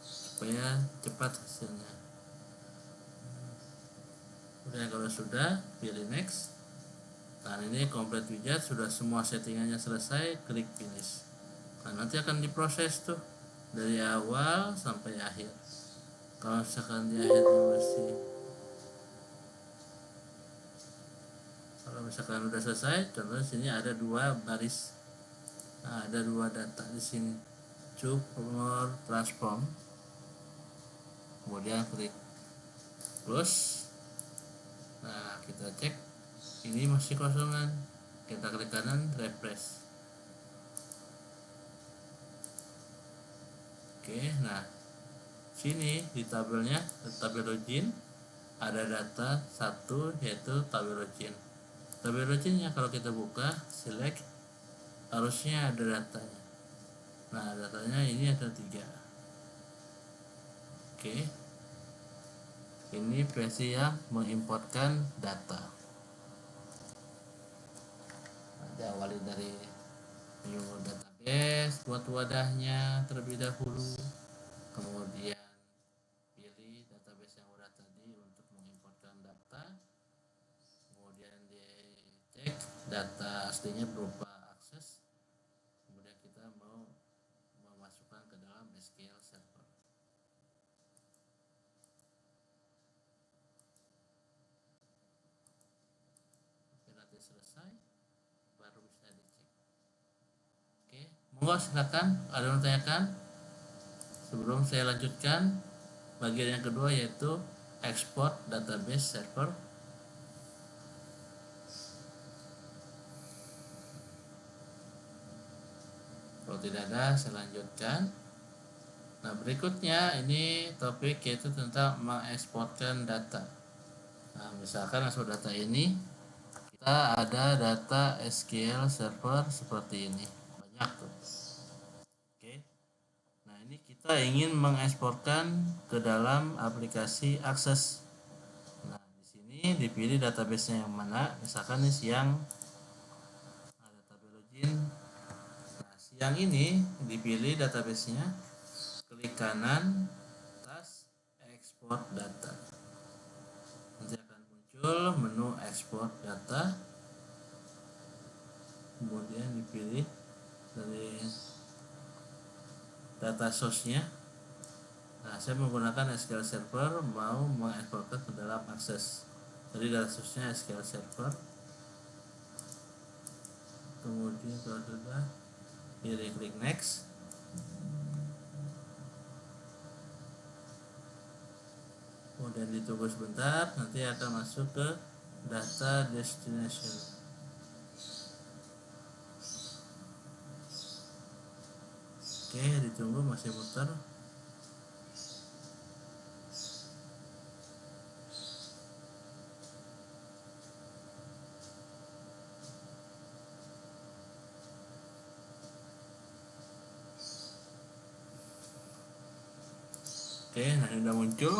supaya cepat hasilnya. Kemudian kalau sudah, pilih next. Nah, ini complete widget, sudah semua settingannya selesai, klik finish. Nah, nanti akan diproses tuh dari awal sampai akhir. Kalau misalkan di akhirnya masih, kalau misalkan udah selesai, contohnya sini ada 2 baris. Nah, ada 2 data di sini. Choose more transform. Kemudian klik close. Nah, kita cek ini masih kosongan. Kita klik kanan, refresh. Oke, nah sini di tabelnya, tabel login ada data 1 yaitu tabel login. Tabel loginnya kalau kita buka, select, harusnya ada datanya. Nah, datanya ini ada 3. Oke, ini versi yang mengimportkan data. Nanti awali dari new database, buat wadahnya terlebih dahulu, kemudian pilih database yang udah tadi untuk mengimportkan data, kemudian dicek data aslinya berupa akses, kemudian kita mau memasukkan ke dalam SQL Server. Oke, nanti selesai baru bisa dicek. Monggo silakan, ada yang tanyakan sebelum saya lanjutkan bagian yang kedua, yaitu export database server. Kalau tidak ada, saya lanjutkan. Nah, berikutnya ini topik yaitu tentang mengeksporkan data. Nah, misalkan ekspor data ini kita ada data SQL server seperti ini, banyak tuh. Oke. Nah, ini kita ingin mengeksporkan ke dalam aplikasi Access. Nah, di sini dipilih database-nya yang mana. Misalkan ini siang ada data login. Nah, siang ini dipilih database-nya, klik kanan atas export data. Nanti akan muncul menu export data. Kemudian dipilih dari data source-nya. Nah, saya menggunakan SQL Server, mau mengeksporkan ke dalam Access. Jadi data source-nya SQL Server. Kemudian kalau sudah, pilih klik next. Kemudian ditunggu sebentar, nanti akan masuk ke data destination. Oke, ditunggu masih muter. Oke, nah ini udah muncul.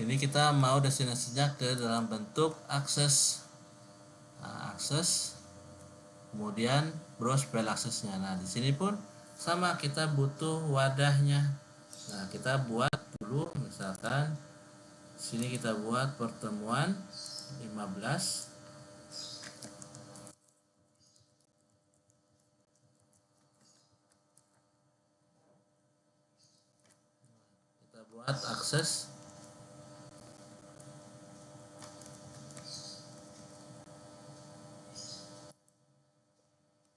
Ini kita mau destinasinya ke dalam bentuk akses. Nah, akses. Kemudian browse file aksesnya. Nah, di sini pun sama, kita butuh wadahnya. Nah, kita buat dulu, misalkan sini kita buat pertemuan 15. Kita buat akses.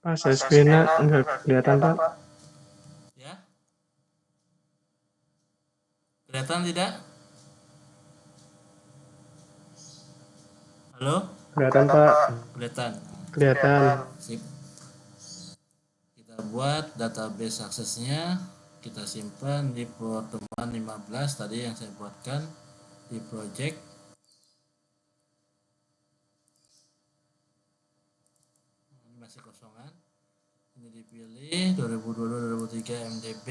Pak, saya screen-nya nggak kelihatan, Pak.
Ya. Kelihatan tidak? Halo?
Kelihatan, Pak.
Kelihatan.
Kelihatan.
Sip. Kita buat database aksesnya, kita simpan di pertemuan 15 tadi yang saya buatkan di project. Ini masih kosongan. Ini dipilih 2022-2023 MDB.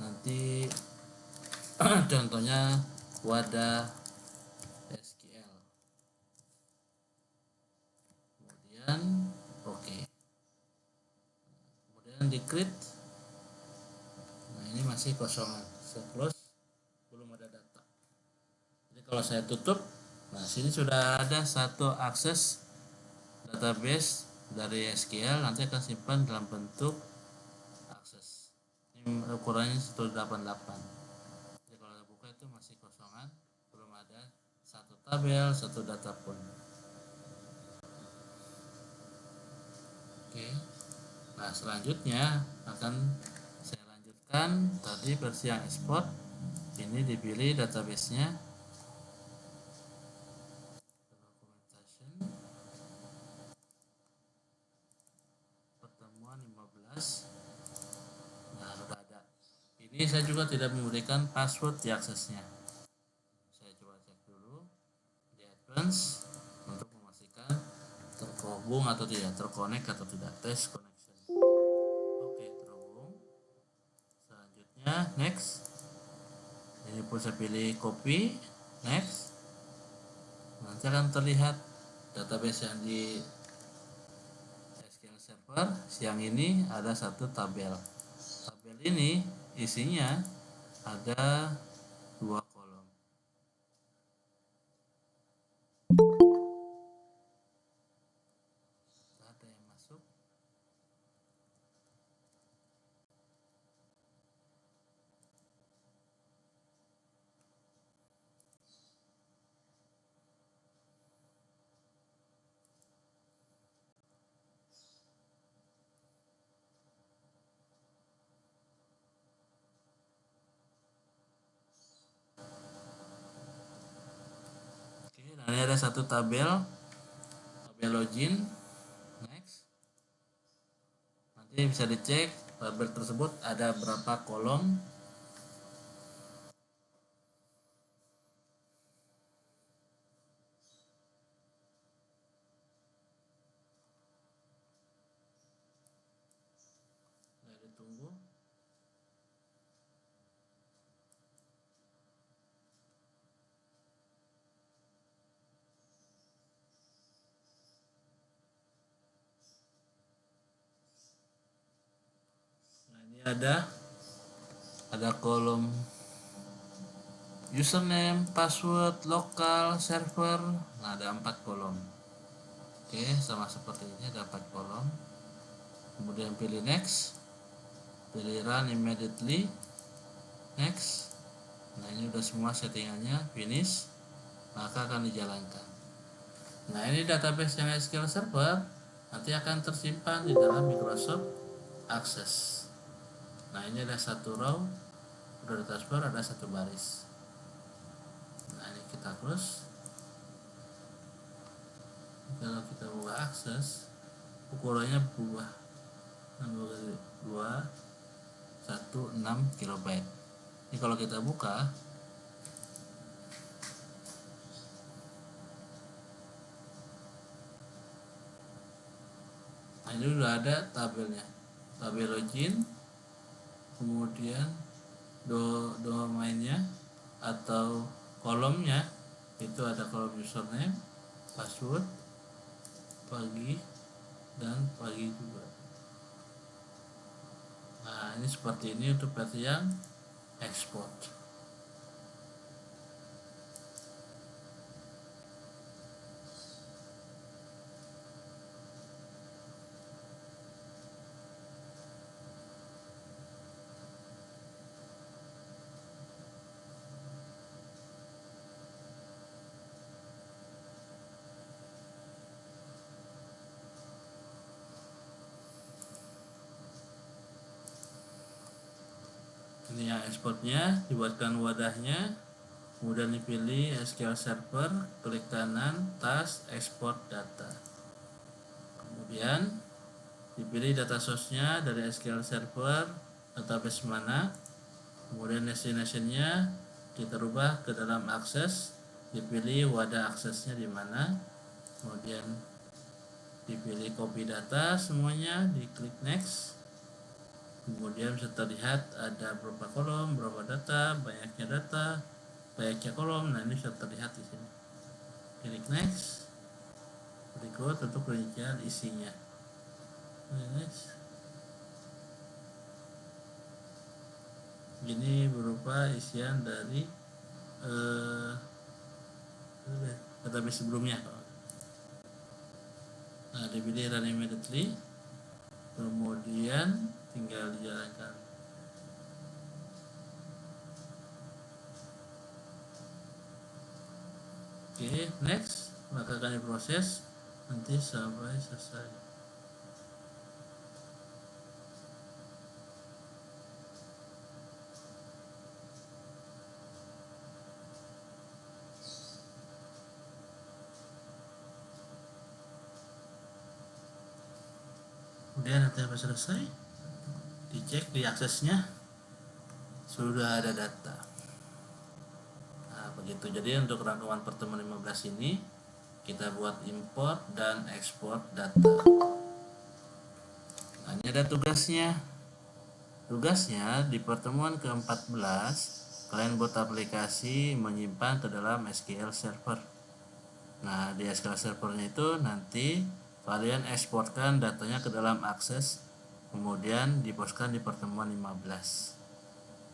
Nanti contohnya wadah SQL. Kemudian oke. Kemudian di create. Nah, ini masih kosongan. Saya close, belum ada data. Jadi kalau saya tutup, nah sini sudah ada satu akses database dari SQL, nanti akan simpan dalam bentuk akses. Ini ukurannya 188. Jadi kalau saya buka itu masih kosongan, belum ada satu tabel, satu data pun. Oke. Nah, selanjutnya akan saya lanjutkan tadi versi yang export. Ini dipilih database-nya, documentation, pertemuan 15. Nah, sudah ada. Ini saya juga tidak memberikan password di aksesnya. Saya coba cek dulu di advance untuk memastikan terhubung atau tidak, terkonek atau tidak, test connection. Oke, terhubung. Selanjutnya next. Ini pun saya pilih copy, next. Nanti akan terlihat database yang di SQL Server. Siang ini ada satu tabel. Tabel ini isinya ada 2 kolom. Ada yang masuk. Nah, ini ada satu tabel login. Next. Nanti bisa dicek tabel tersebut ada berapa kolom. Tunggu. Nah, ini ada kolom username, password, lokal, server. Nah, ada 4 kolom. Oke, sama seperti ini ada 4 kolom. Kemudian pilih next. Pilih run immediately. Next. Nah, ini udah semua settingannya, finish. Maka akan dijalankan. Nah, ini database yang SQL Server nanti akan tersimpan di dalam Microsoft Access. Nah, ini ada satu row, udah di taskbar ada satu baris. Nah, ini kita close. Kalau kita buka akses, ukurannya berubah 216 KB. Ini kalau kita buka, nah ini udah ada tabelnya, tabel login, kemudian domainnya atau kolomnya itu ada kolom username, password, pagi dan pagi juga. Nah, ini seperti ini untuk versi yang export. Ini yang ekspornya, dibuatkan wadahnya, kemudian dipilih SQL Server, klik kanan, task, export data. Kemudian dipilih data source-nya dari SQL Server, database mana, kemudian destination-nya kita rubah ke dalam akses, dipilih wadah aksesnya di mana, kemudian dipilih copy data semuanya, diklik next. Kemudian bisa terlihat ada berapa kolom, berapa data, banyaknya kolom. Nah, ini bisa terlihat di sini. Klik next. Berikut untuk rincian isinya. Next. Ini berupa isian dari database sebelumnya. Nah, dipilih run immediately. Kemudian tinggal dijalankan. Oke, next, maka akan diproses nanti sampai selesai. Kemudian nanti sampai selesai, dicek di aksesnya sudah ada data. Nah, begitu. Jadi untuk rangkuman pertemuan 15 ini kita buat import dan ekspor data. Nah, ini ada tugasnya. Tugasnya di pertemuan ke-14 kalian buat aplikasi menyimpan ke dalam SQL Server. Nah, di SQL Servernya itu nanti kalian eksporkan datanya ke dalam akses, kemudian diposkan di pertemuan 15.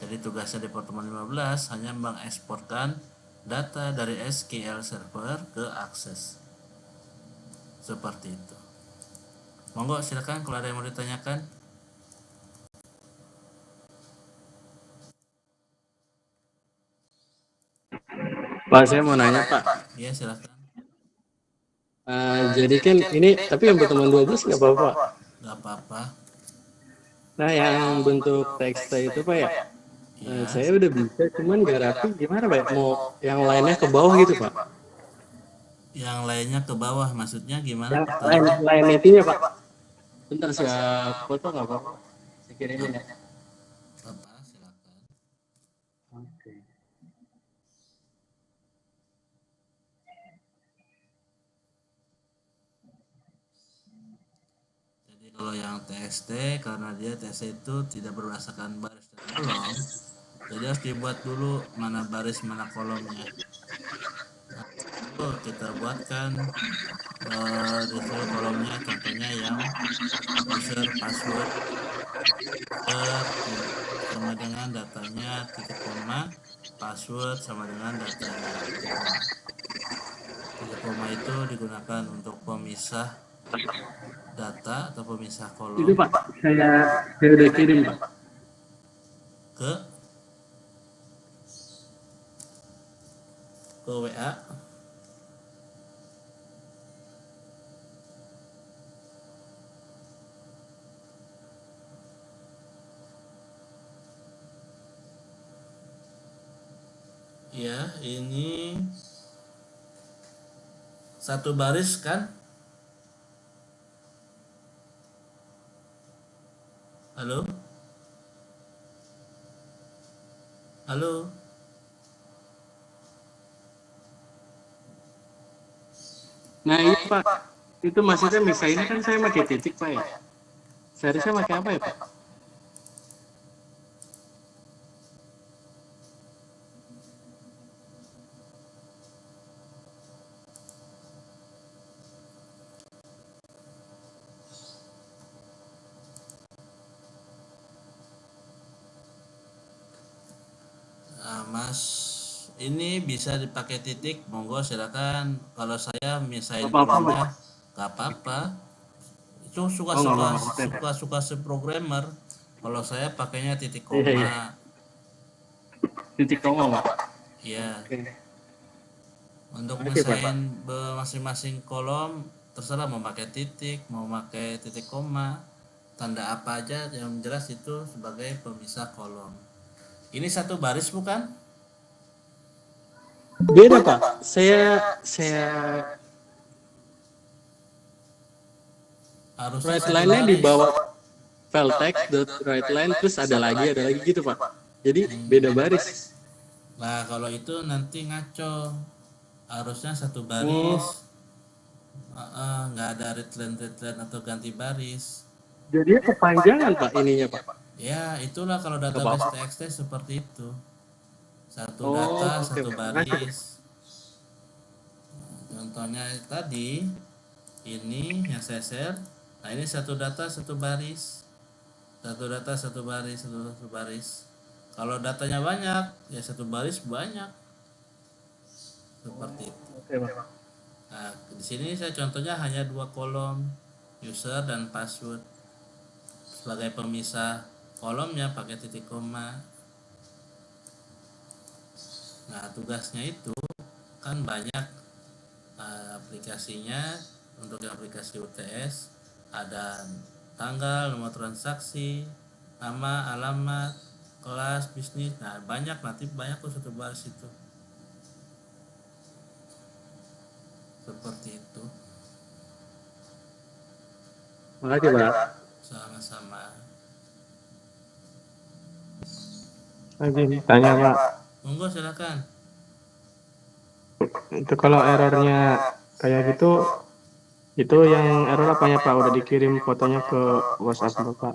Jadi tugasnya di pertemuan 15 hanya mengeksporkan data dari SQL Server ke akses. Seperti itu. Monggo silakan kalau ada yang mau ditanyakan.
Pak, saya mau nanya Pak.
Iya, silakan.
Jadi kan ini, tapi yang pertemuan 12 nggak apa-apa.
Gak apa-apa.
Nah, yang bentuk teks itu Pak ya,
Iya.
saya udah bisa, cuman nggak rapi. Gimana Pak? Mau yang lainnya ke bawah gitu Pak?
Yang lainnya ke bawah, maksudnya gimana
Yang
pertanyaan?
lain intinya Pak. Bentar saya foto nggak Pak? Saya kirimin ya.
Apa? Silakan.
Oke.
Jadi kalau yang TXT, karena dia TXT itu tidak berdasarkan baris dan kolom, jadi harus dibuat dulu mana baris mana kolomnya. Nah, itu kita buatkan di situ kolomnya, contohnya yang user password user sama dengan datanya titik koma, password sama dengan datanya titik koma. Titik koma itu digunakan untuk pemisah data atau pemisah
Itu
kolom
Pak, saya udah kirim Pak.
ke WA. Ya, ini satu baris kan? Halo? Halo?
Nah itu Pak, itu maksudnya misalnya kan saya pakai titik Pak ya. Seharusnya pakai apa ya Pak?
Mas, ini bisa dipakai titik, monggo silakan. Kalau saya misain
Apa-apa Pak?
kolomnya, gak apa-apa. Itu
Oh nggak
suka-suka
apa-apa.
suka-suka si programmer. Kalau saya pakainya titik
Iya iya.
koma,
Titik koma Pak.
ya.
Oke.
Untuk
Oke Pak.
misain masing-masing kolom, terserah mau pakai titik, mau pakai titik koma, tanda apa aja, yang jelas itu sebagai pemisah kolom. Ini satu baris bukan?
Beda Pak. Saya
Harusnya
right
satu
line-nya di
baris.
bawah file text dot right line terus ada lagi gitu Pak. Jadi beda baris.
Nah, kalau itu nanti ngaco. Harusnya satu
Oh,
baris. Nggak ada readline atau ganti baris.
jadinya kepanjangan Pak ininya Pak.
Ya, itulah kalau
Nggak
database
apa-apa.
TXT seperti itu. Satu
Oh,
data,
oke
satu
Pak. Makasih.
baris. Contohnya tadi, ini yang saya share. Nah, ini satu data, satu baris. Satu data, satu baris, satu baris. Kalau datanya banyak, ya satu baris banyak. Seperti itu.
Oke Pak.
Nah, di sini saya contohnya hanya dua kolom, user dan password. Sebagai pemisah kolomnya pakai titik koma. Nah, tugasnya itu kan banyak aplikasinya. Untuk yang aplikasi UTS ada tanggal, nomor transaksi, nama, alamat, kelas, bisnis. Nah, banyak, nanti banyak tuh satu baris itu. Seperti itu.
Makasih Pak.
Sama-sama.
Lagi tanya Pak.
Monggo silakan.
Itu kalau errornya kayak gitu, itu yang error apanya Pak? Udah dikirim fotonya ke WhatsApp Bapak.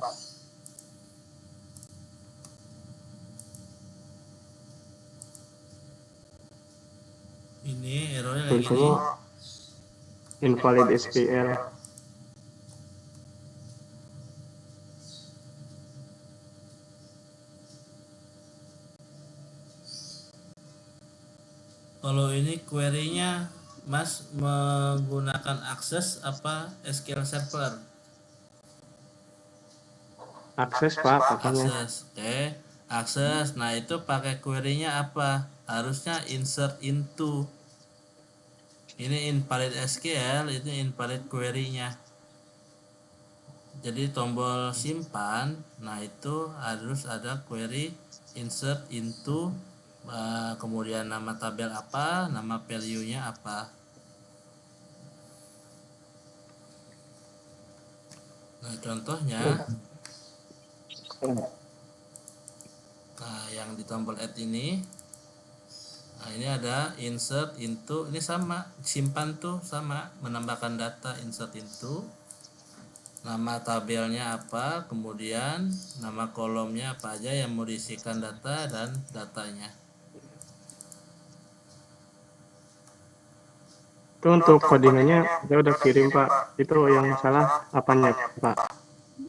Ini errornya kayak gini.
Tulisannya invalid SQL.
Kalau ini query-nya Mas menggunakan akses apa SQL Server?
Akses Pak katanya.
Akses. Oke. Akses. Nah, itu pakai query-nya apa? Harusnya insert into. Ini invalid SQL, itu invalid query-nya. Jadi tombol simpan, nah itu harus ada query insert into, kemudian nama tabel apa, nama value-nya apa. Nah, contohnya, nah yang di tombol add ini, nah ini ada insert into, ini sama, simpan tuh sama, menambahkan data, insert into, nama tabelnya apa, kemudian nama kolomnya apa aja yang mau diisikan data dan datanya.
Itu untuk codingannya saya udah kirim Pak. Itu yang salah apanya Pak?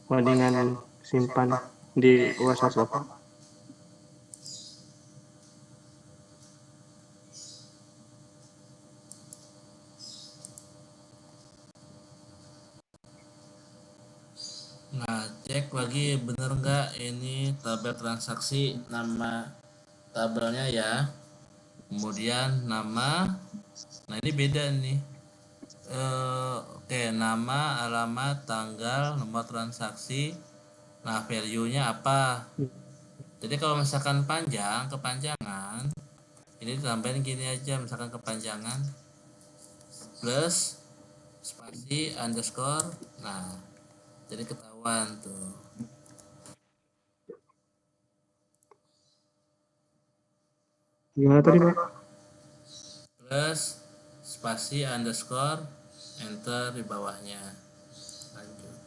Codingan simpan di WhatsApp Bapak.
Nah, cek lagi bener nggak ini tabel transaksi, nama tabelnya ya, kemudian nama, nah ini beda nih. Oke, nama, alamat, tanggal, nomor transaksi, nah value-nya apa. Jadi kalau misalkan panjang, kepanjangan, ini ditambahin gini aja, misalkan kepanjangan plus spasi underscore, nah jadi ketahuan tuh.
Gimana tadi Pak?
Plus spasi underscore enter di bawahnya, lanjut.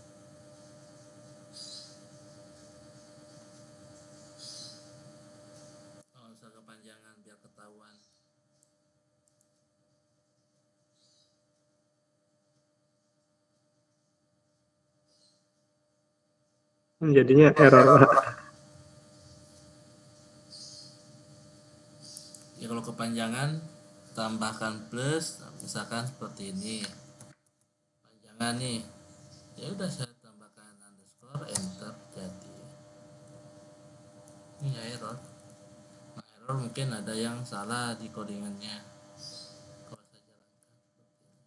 Oh, usah kepanjangan biar ketahuan.
Jadinya error Pak.
Ya kalau kepanjangan tambahkan plus, misalkan seperti ini panjangan nih, ya udah saya tambahkan underscore enter, jadi ini ya error. Nah, error mungkin ada yang salah di codingannya. Kalau saya jalankan seperti ini,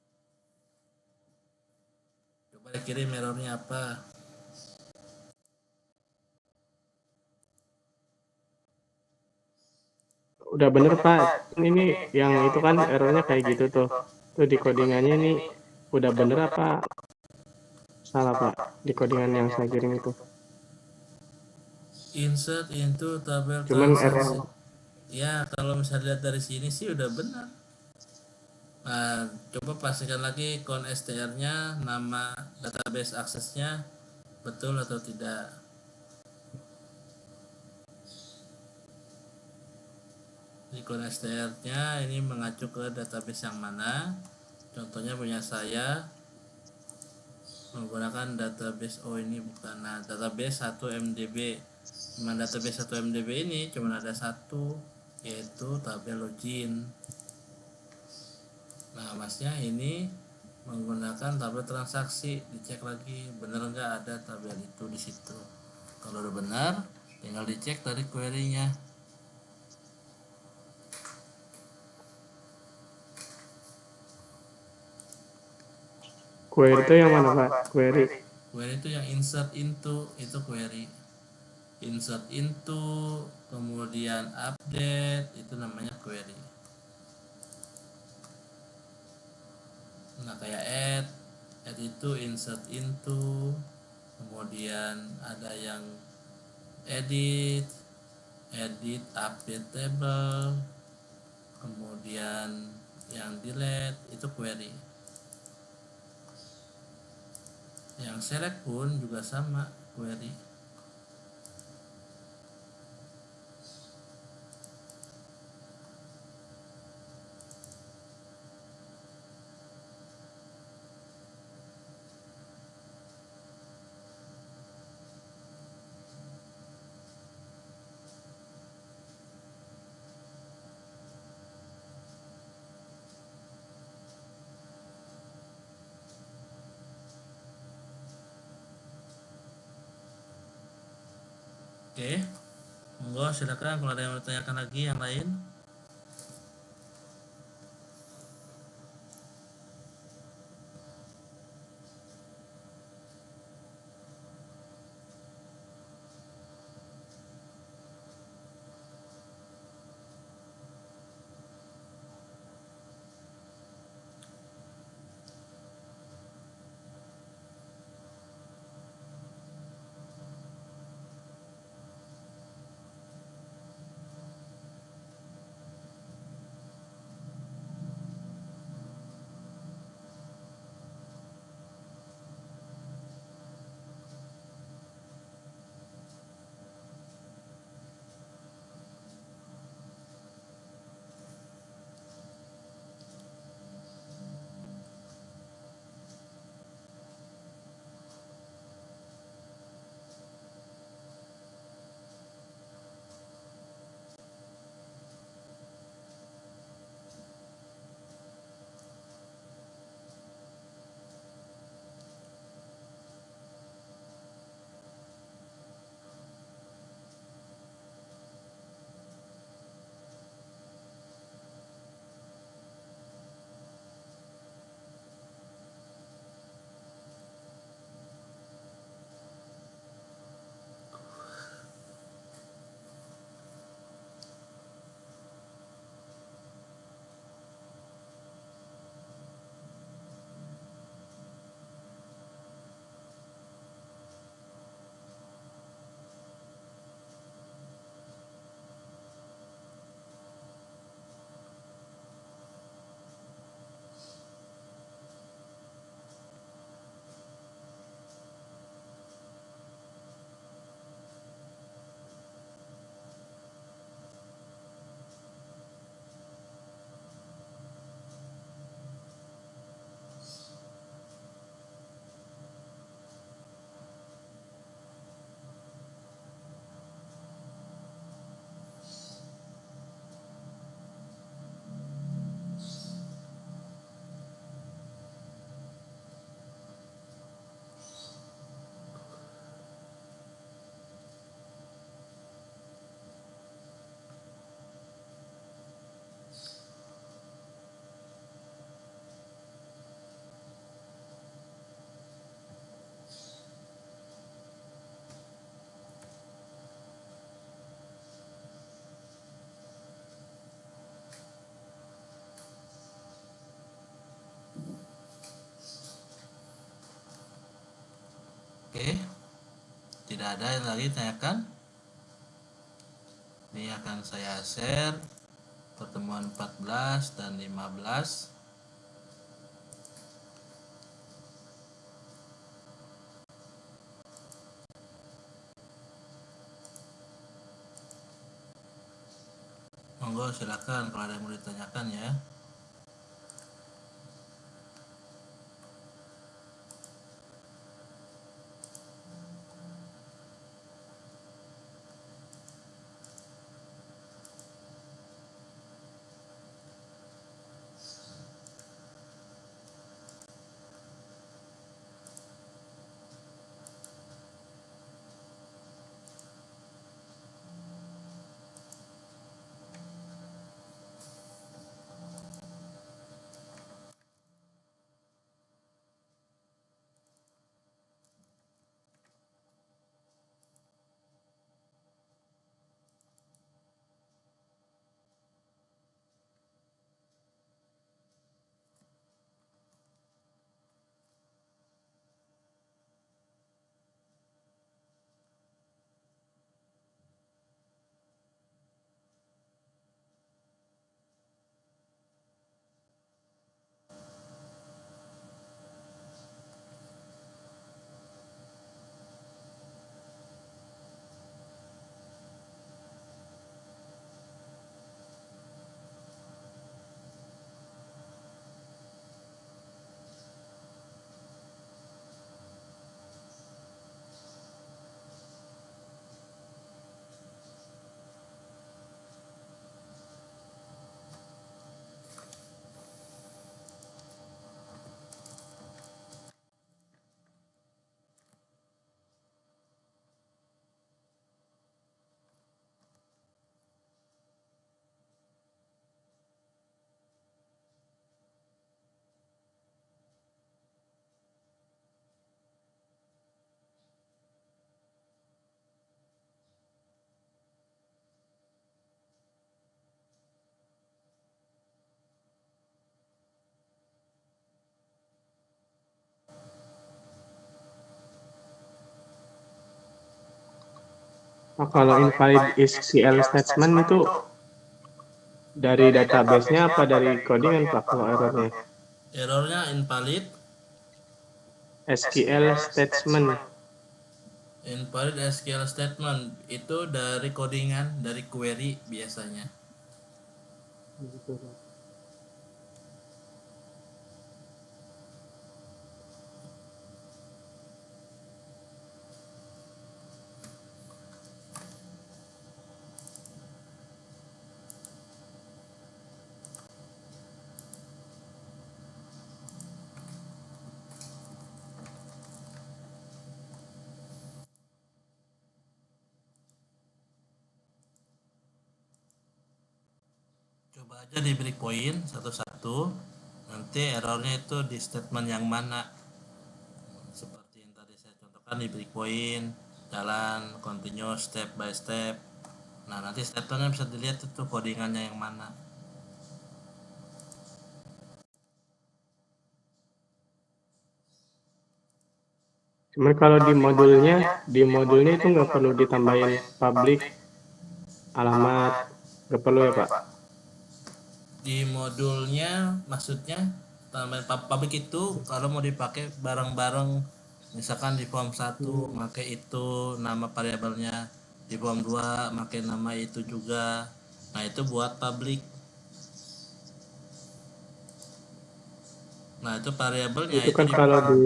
coba dikirim errornya apa.
Udah bener Pak. Ini yang itu kan errornya kayak gitu tuh. Tuh di codingannya ini udah bener apa salah Pak? Di codingan yang saya kirim itu.
Insert into tabel
Cuman
transaksi,
error.
ya kalau misalnya lihat dari sini sih udah benar. Nah, coba pastikan lagi kon str-nya, nama database aksesnya betul atau tidak. Di kon str-nya ini mengacu ke database yang mana? Contohnya punya saya menggunakan database, oh ini bukan, nah database 1 MDB. Cuma database 1 MDB ini cuma ada satu, yaitu tabel login. Nah, masnya ini menggunakan tabel transaksi, dicek lagi bener nggak ada tabel itu di situ. Kalau udah benar, tinggal dicek dari query-nya.
Query itu yang mana Pak? Query.
Query itu yang insert into, itu query. Insert into, kemudian update, itu namanya query. Nah, kayak add itu insert into, kemudian ada yang edit, update table, kemudian yang delete itu query. Yang select pun juga sama, query. Oke, monggo silakan kalau ada yang mau ditanyakan lagi yang lain. Oke, tidak ada yang lagi tanyakan. Ini akan saya share pertemuan 14 dan 15. Monggo silakan kalau ada yang mau ditanyakan ya.
Nah, kalau invalid SQL statement itu dari database-nya apa dari codingan Pak kalau errornya?
Errornya invalid
SQL statement.
SQL statement itu dari codingan, dari query biasanya. Coba aja di breakpoint satu-satu. Nanti errornya itu di statement yang mana? Seperti yang tadi saya contohkan di breakpoint, jalan, continue step by step. Nah, nanti statementnya bisa dilihat itu codingannya yang mana.
Cuman kalau di modulnya itu nggak perlu ditambahin public alamat, nggak perlu ya Pak?
Di modulnya maksudnya tambahin public itu kalau mau dipakai bareng-bareng, misalkan di form 1 pakai itu nama variabelnya, di form 2 pakai nama itu juga. Nah, itu buat public. Nah, itu variabelnya
Itu
itu
kan
di
kalau di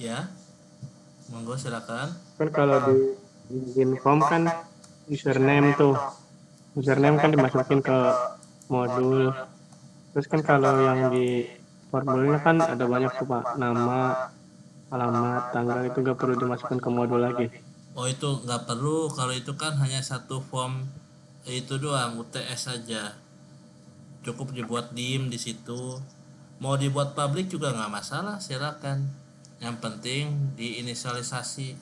ya. Monggo silakan.
kan kalau di inform kan username tuh. Username kan dimasukin ke modul. Terus kan kalau yang di formulirnya kan ada banyak tuh Pak, nama, alamat, tanggal itu nggak perlu dimasukkan ke modul lagi.
Oh, itu nggak perlu, kalau itu kan hanya satu form itu doang, UTS saja. Cukup dibuat dim di situ. Mau dibuat public juga nggak masalah, silakan. Yang penting diinisialisasi,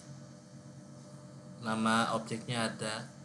nama objeknya ada.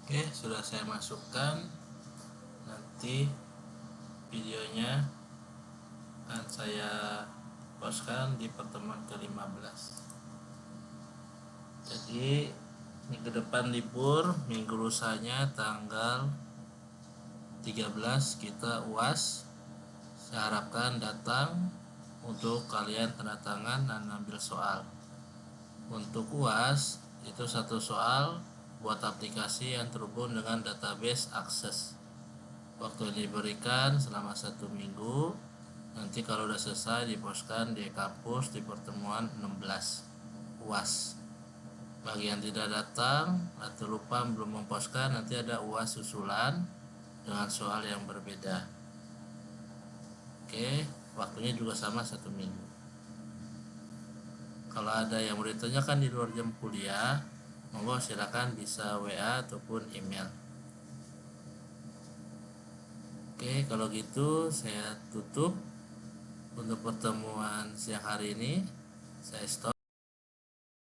Oke, sudah saya masukkan. Nanti videonya akan saya postkan di pertemuan ke-15. Jadi minggu depan libur, minggu lusanya tanggal 13 kita UAS. Saya harapkan datang untuk kalian tanda tangan dan ambil soal. Untuk UAS itu satu soal buat aplikasi yang terhubung dengan database akses. Waktu yang diberikan selama 1 minggu. Nanti kalau udah selesai diposkan di kampus di pertemuan 16 UAS. Bagi yang tidak datang atau lupa belum memposkan, nanti ada UAS susulan dengan soal yang berbeda. Oke, waktunya juga sama 1 minggu. Kalau ada yang mau ditanyakan di luar jam kuliah, monggo silakan bisa WA ataupun email. Oke, kalau gitu saya tutup untuk pertemuan siang hari ini. Saya stop.